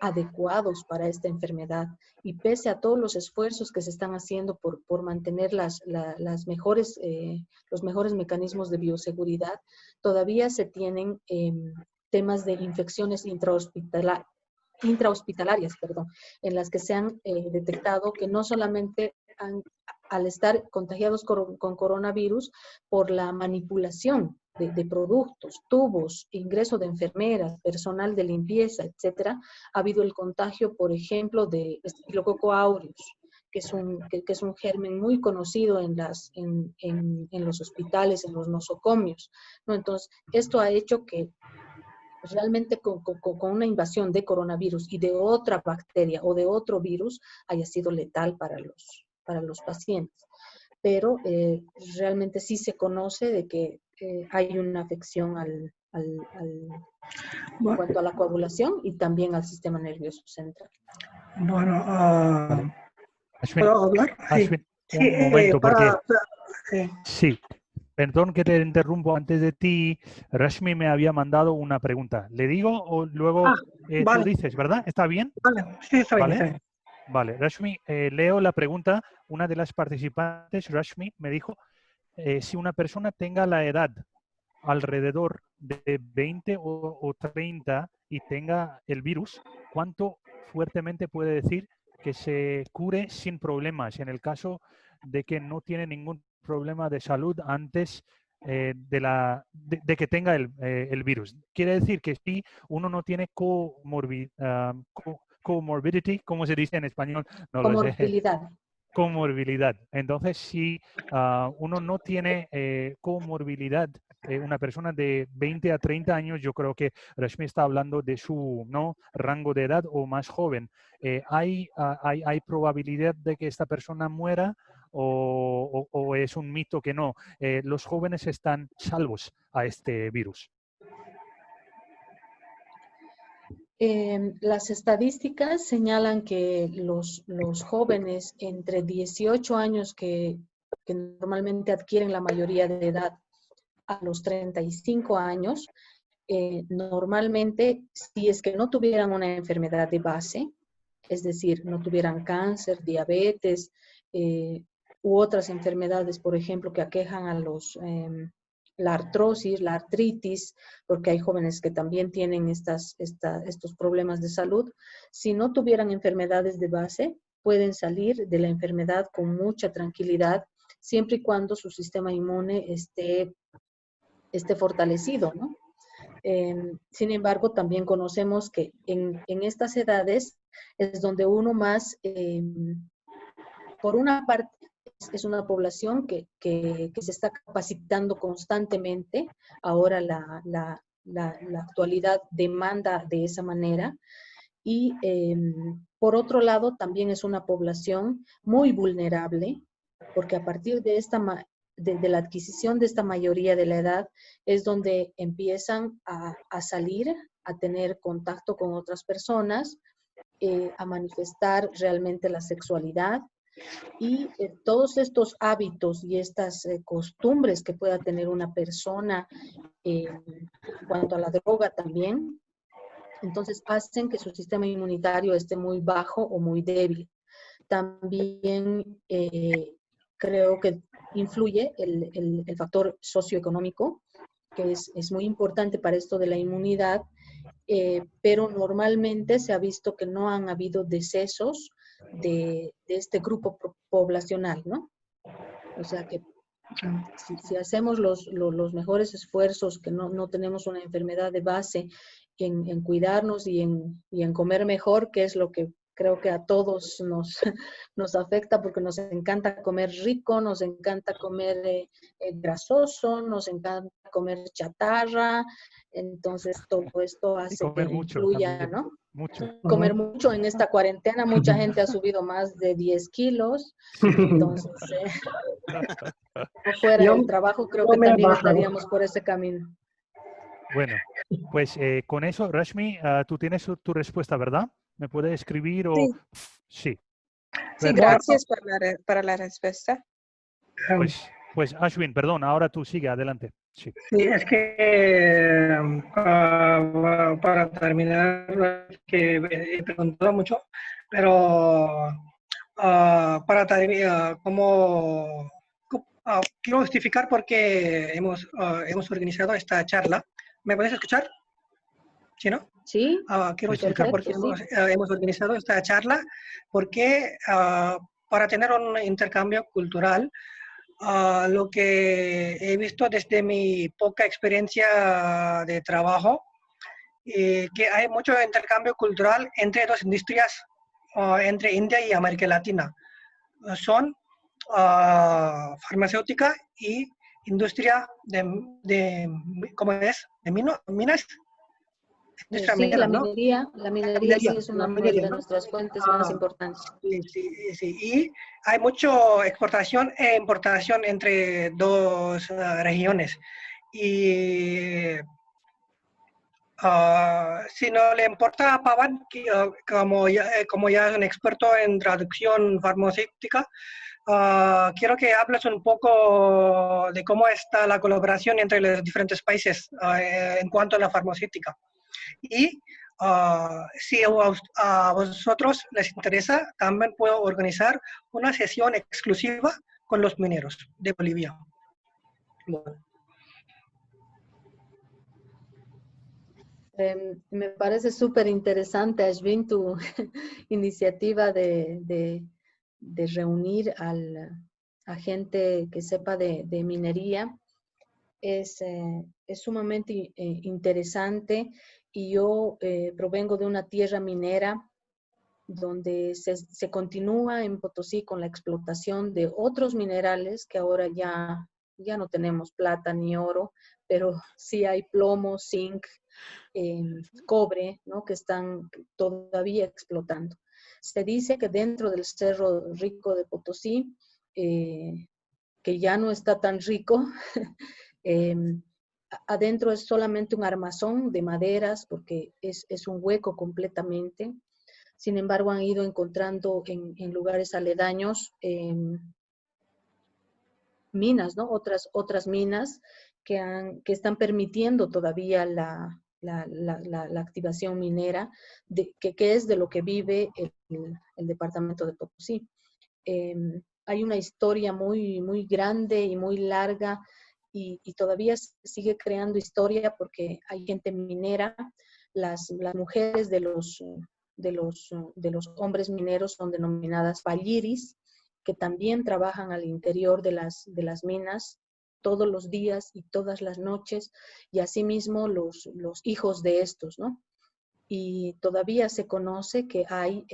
adecuados para esta enfermedad, y pese a todos los esfuerzos que se están haciendo por mantener los mejores mecanismos de bioseguridad, todavía se tienen temas de infecciones intrahospitalarias, en las que se han detectado que no solamente al estar contagiados con coronavirus por la manipulación de productos, tubos, ingreso de enfermeras, personal de limpieza, etcétera, ha habido el contagio, por ejemplo, de Staphylococcus aureus, que es un germen muy conocido en los hospitales, en los nosocomios, ¿no? Entonces, esto ha hecho que realmente con una invasión de coronavirus y de otra bacteria o de otro virus haya sido letal para los pacientes. Pero realmente sí se conoce de que hay una afección en cuanto a la coagulación y también al sistema nervioso central. Bueno, Ashwin, ¿puedo hablar? Ashwin, Sí, un momento, porque sí. sí, perdón que te interrumpo antes de ti. Rashmi me había mandado una pregunta. ¿Le digo o luego tú Vale, dices, verdad? ¿Está bien? vale, sí, está bien, ¿Vale? está bien. Vale, Rashmi, leo la pregunta. Una de las participantes, Rashmi, me dijo si una persona tenga la edad alrededor de 20 o 30 y tenga el virus, ¿cuánto fuertemente puede decir que se cure sin problemas? En el caso de que no tiene ningún problema de salud antes de que tenga el virus. Quiere decir que si uno no tiene comorbidity, ¿cómo se dice en español? No lo sé. Comorbilidad. Comorbilidad. Entonces, si uno no tiene comorbilidad, una persona de 20 a 30 años, yo creo que Rashmi está hablando de su rango de edad o más joven. ¿Hay probabilidad de que esta persona muera o es un mito que no? Los jóvenes están salvos a este virus. Las estadísticas señalan que los jóvenes entre 18 años que normalmente adquieren la mayoría de edad a los 35 años, normalmente, si es que no tuvieran una enfermedad de base, es decir, no tuvieran cáncer, diabetes u otras enfermedades, por ejemplo, que aquejan a la artrosis, la artritis, porque hay jóvenes que también tienen estos problemas de salud. Si no tuvieran enfermedades de base, pueden salir de la enfermedad con mucha tranquilidad, siempre y cuando su sistema inmune esté fortalecido, ¿no? Sin embargo, también conocemos que en estas edades es donde uno más, por una parte, es una población que se está capacitando constantemente. Ahora la actualidad demanda de esa manera. Y por otro lado, también es una población muy vulnerable, porque a partir de de la adquisición de esta mayoría de la edad es donde empiezan a salir, a tener contacto con otras personas, a manifestar realmente la sexualidad. Y todos estos hábitos y estas costumbres que pueda tener una persona en cuanto a la droga también, entonces hacen que su sistema inmunitario esté muy bajo o muy débil. También creo que influye el factor socioeconómico, que es muy importante para esto de la inmunidad, pero normalmente se ha visto que no han habido decesos de este grupo poblacional, ¿no? O sea que si hacemos los mejores esfuerzos, que no tenemos una enfermedad de base, en cuidarnos y en comer mejor, que es lo que creo que a todos nos afecta, porque nos encanta comer rico, nos encanta comer grasoso, nos encanta comer chatarra. Entonces todo esto hace que influya, ¿no? Mucho. Comer mucho en esta cuarentena. Mucha gente ha subido más de 10 kilos. Entonces, fuera del trabajo, creo que también estaríamos por ese camino. Bueno, pues con eso, Rashmi, tú tienes tu respuesta, ¿verdad? ¿Me puede escribir o...? Sí. Sí, gracias para la respuesta. Pues Ashwin, perdón, ahora tú sigue, adelante. Sí, sí, es que para terminar, que he preguntado mucho, pero para terminar, quiero justificar por qué hemos organizado esta charla. ¿Me puedes escuchar? ¿Sí, no? Sí. Quiero explicar por qué hemos organizado esta charla, porque para tener un intercambio cultural, lo que he visto desde mi poca experiencia de trabajo, que hay mucho intercambio cultural entre dos industrias, entre India y América Latina. Son farmacéutica y industria ¿cómo es? ¿De minas? Sí, la minería, ¿no? La minería sí es una de nuestras fuentes más importantes. Sí. Y hay mucha exportación e importación entre dos regiones. Y si no le importa a Pavan, como ya es un experto en traducción farmacéutica, quiero que hables un poco de cómo está la colaboración entre los diferentes países en cuanto a la farmacéutica. Y si a vosotros les interesa, también puedo organizar una sesión exclusiva con los mineros de Bolivia. Bueno. Me parece súper interesante, Ashwin, tu iniciativa de reunir a gente que sepa de minería. Es sumamente interesante, y yo provengo de una tierra minera donde se continúa en Potosí con la explotación de otros minerales que ahora ya no tenemos plata ni oro, pero sí hay plomo, zinc, cobre, ¿no? Que están todavía explotando. Se dice que dentro del Cerro Rico de Potosí, que ya no está tan rico, adentro es solamente un armazón de maderas, porque es un hueco completamente. Sin embargo, han ido encontrando en lugares aledaños minas, ¿no? Otras minas que están permitiendo todavía la activación minera, que es de lo que vive el departamento de Potosí. Hay una historia muy, muy grande y muy larga, y todavía se sigue creando historia porque hay gente minera. Las mujeres de los hombres mineros son denominadas palliris, que también trabajan al interior de las minas todos los días y todas las noches, y asimismo los hijos de estos, ¿no? Y todavía se conoce que hay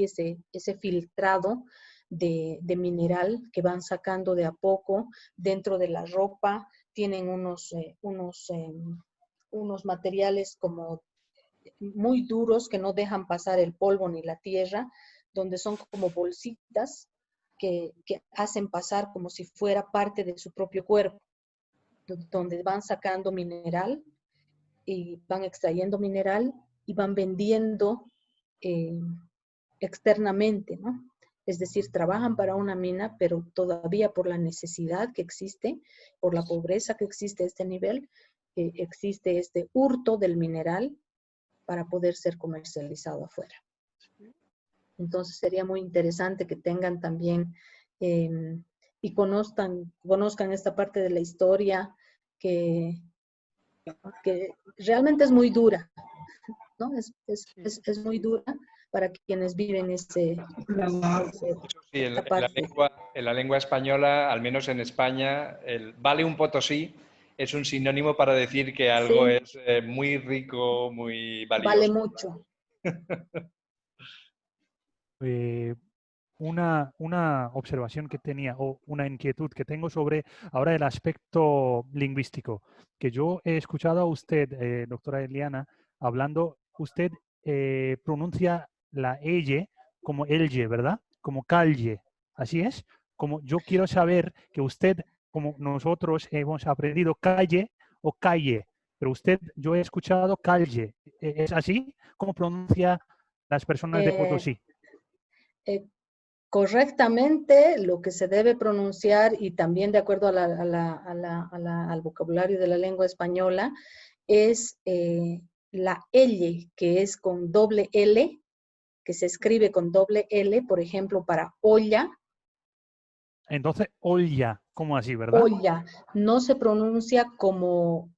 ese filtrado de mineral que van sacando de a poco dentro de la ropa. Tienen unos materiales como muy duros que no dejan pasar el polvo ni la tierra, donde son como bolsitas que hacen pasar como si fuera parte de su propio cuerpo, donde van sacando mineral y van extrayendo mineral y van vendiendo externamente, ¿no? Es decir, trabajan para una mina, pero todavía por la necesidad que existe, por la pobreza que existe a este nivel, existe este hurto del mineral para poder ser comercializado afuera. Entonces sería muy interesante que tengan también y conozcan esta parte de la historia que realmente es muy dura, ¿no? Es muy dura para quienes viven Sí, en la lengua española, al menos en España, el vale un Potosí es un sinónimo para decir que algo Sí. es muy rico, muy valioso. Vale mucho. Una observación que tenía, o una inquietud que tengo sobre ahora el aspecto lingüístico, que yo he escuchado a usted, doctora Eliana, hablando, usted pronuncia la elle como elye, ¿verdad? Como calle, ¿así es? Como yo quiero saber que usted, como nosotros hemos aprendido calle o calle, pero usted, yo he escuchado calle, ¿es así? ¿Cómo pronuncia las personas de Potosí? Correctamente, lo que se debe pronunciar, y también de acuerdo al vocabulario de la lengua española, es la L, que es con doble L, que se escribe con doble L, por ejemplo, para olla. Entonces, olla, ¿cómo así, verdad? Olla, no se pronuncia como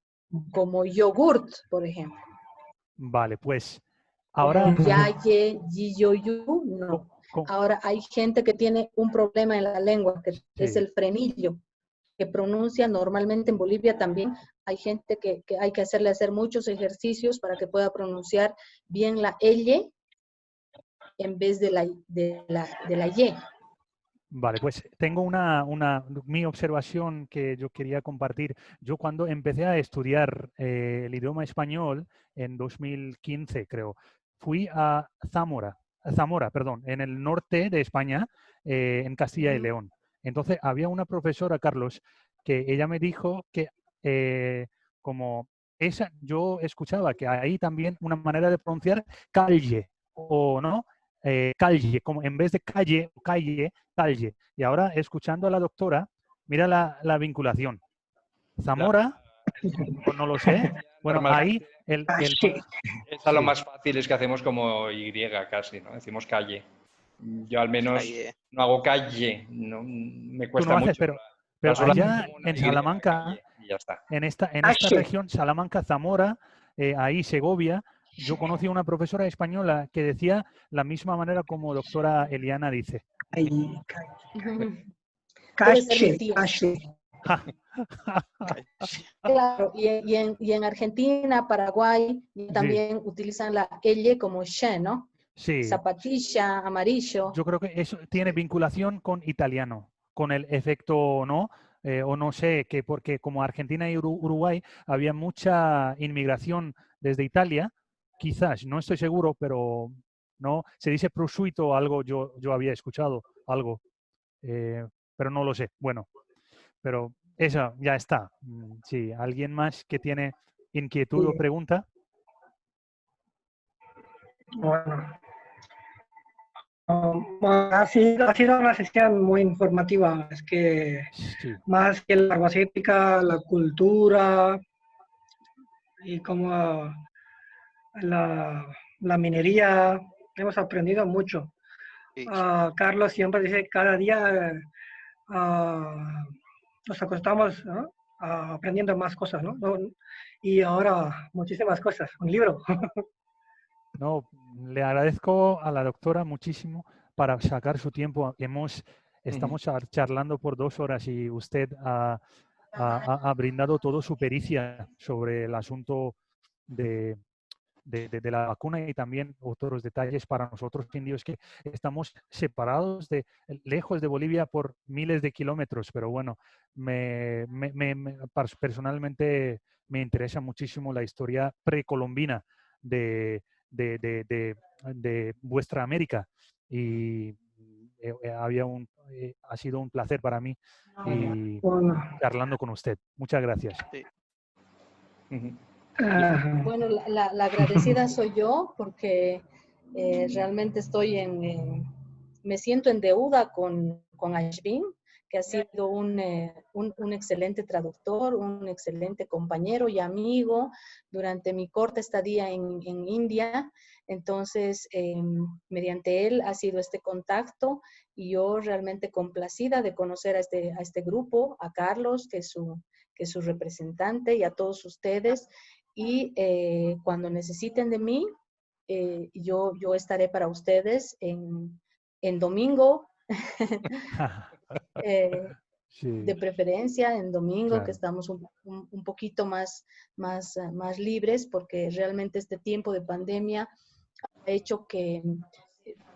yogurt, por ejemplo. Vale, pues ahora... Como yaye, yiyoyu, no. Ahora hay gente que tiene un problema en la lengua, que es el frenillo, que pronuncia normalmente en Bolivia también. Hay gente que hay que hacer muchos ejercicios para que pueda pronunciar bien la L en vez de la Y. Vale, pues tengo mi observación que yo quería compartir. Yo cuando empecé a estudiar el idioma español en 2015, creo, fui a Zamora, en el norte de España, en Castilla y León. Entonces había una profesora, Carlos, que ella me dijo que yo escuchaba que hay también una manera de pronunciar calle, o no, calle, como en vez de calle, calle. Y ahora, escuchando a la doctora, mira la vinculación. Zamora, no lo sé. Bueno, ahí es a lo más fácil, es que hacemos como Y casi, ¿no? Decimos calle. Yo al menos no hago calle, no, me cuesta mucho. Pero allá en Salamanca, y ya está. en esta región, Salamanca, Zamora, ahí Segovia, yo conocí a una profesora española que decía la misma manera como doctora Eliana dice. Ay, Puede ser mi cache, tía. cache. Claro, y en Argentina, Paraguay, también utilizan la elle como she, ¿no? Sí, Zapatilla, amarillo. yo creo que eso tiene vinculación con italiano, con el efecto, ¿no? O no sé, que porque como Argentina y Uruguay había mucha inmigración desde Italia, quizás, no estoy seguro, pero no, se dice prosciutto o algo, yo había escuchado algo, pero no lo sé. Bueno, pero eso ya está. Sí, ¿alguien más que tiene inquietud o Sí. pregunta? Bueno, ha sido una sesión muy informativa. Es que Sí. más que la farmacéutica, la cultura y como la minería, hemos aprendido mucho. Sí. Carlos siempre dice, cada día nos acostamos, ¿no? Aprendiendo más cosas, ¿no? Y ahora muchísimas cosas, un libro. No, le agradezco a la doctora muchísimo para sacar su tiempo. Estamos charlando por 2 horas y usted ha brindado toda su pericia sobre el asunto de la vacuna y también otros detalles para nosotros indios que estamos separados lejos de Bolivia por miles de kilómetros, pero bueno, personalmente me interesa muchísimo la historia precolombina de vuestra América y ha sido un placer para mí y Bueno, charlando con usted. Muchas gracias. Sí. Bueno, la agradecida soy yo porque realmente me siento en deuda con Ashvin, que ha sido un excelente traductor, un excelente compañero y amigo durante mi corta estadía en India. Entonces, mediante él ha sido este contacto y yo realmente complacida de conocer a este grupo, a Carlos, que es su representante, y a todos ustedes. Y cuando necesiten de mí, yo estaré para ustedes en domingo, Sí, de preferencia en domingo, que claro. estamos un poquito más libres, porque realmente este tiempo de pandemia ha hecho que,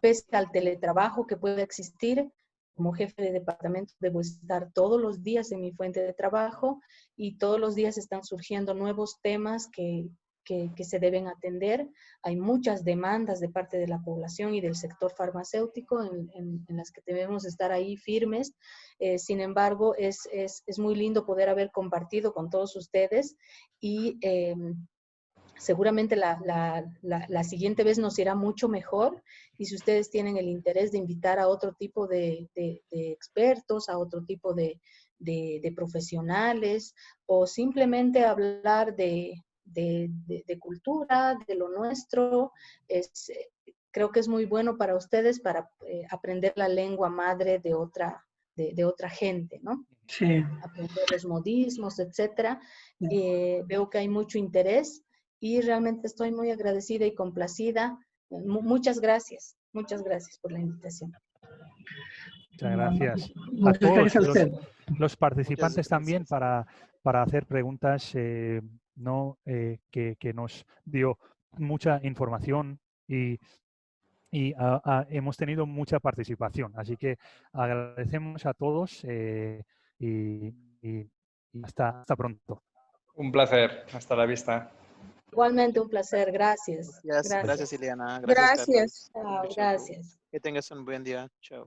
pese al teletrabajo que pueda existir, como jefe de departamento debo estar todos los días en mi fuente de trabajo y todos los días están surgiendo nuevos temas que se deben atender. Hay muchas demandas de parte de la población y del sector farmacéutico en las que debemos estar ahí firmes. Sin embargo, es muy lindo poder haber compartido con todos ustedes y seguramente la siguiente vez nos irá mucho mejor, y si ustedes tienen el interés de invitar a otro tipo de expertos, a otro tipo de profesionales, o simplemente hablar de cultura, de lo nuestro, creo que es muy bueno para ustedes para aprender la lengua madre de otra gente, ¿no? Sí. Aprender los modismos, etcétera. Veo que hay mucho interés y realmente estoy muy agradecida y complacida. Muchas gracias por la invitación. Muchas gracias. A Muchas gracias todos a usted. los participantes Muchas también para hacer preguntas ¿no? Que nos dio mucha información y hemos tenido mucha participación. Así que agradecemos a todos y hasta pronto. Un placer. Hasta la vista. Igualmente un placer. Gracias. Gracias, Ileana. Gracias. Carlos. Chao, Mucho. gracias. Que tengas un buen día. Chao.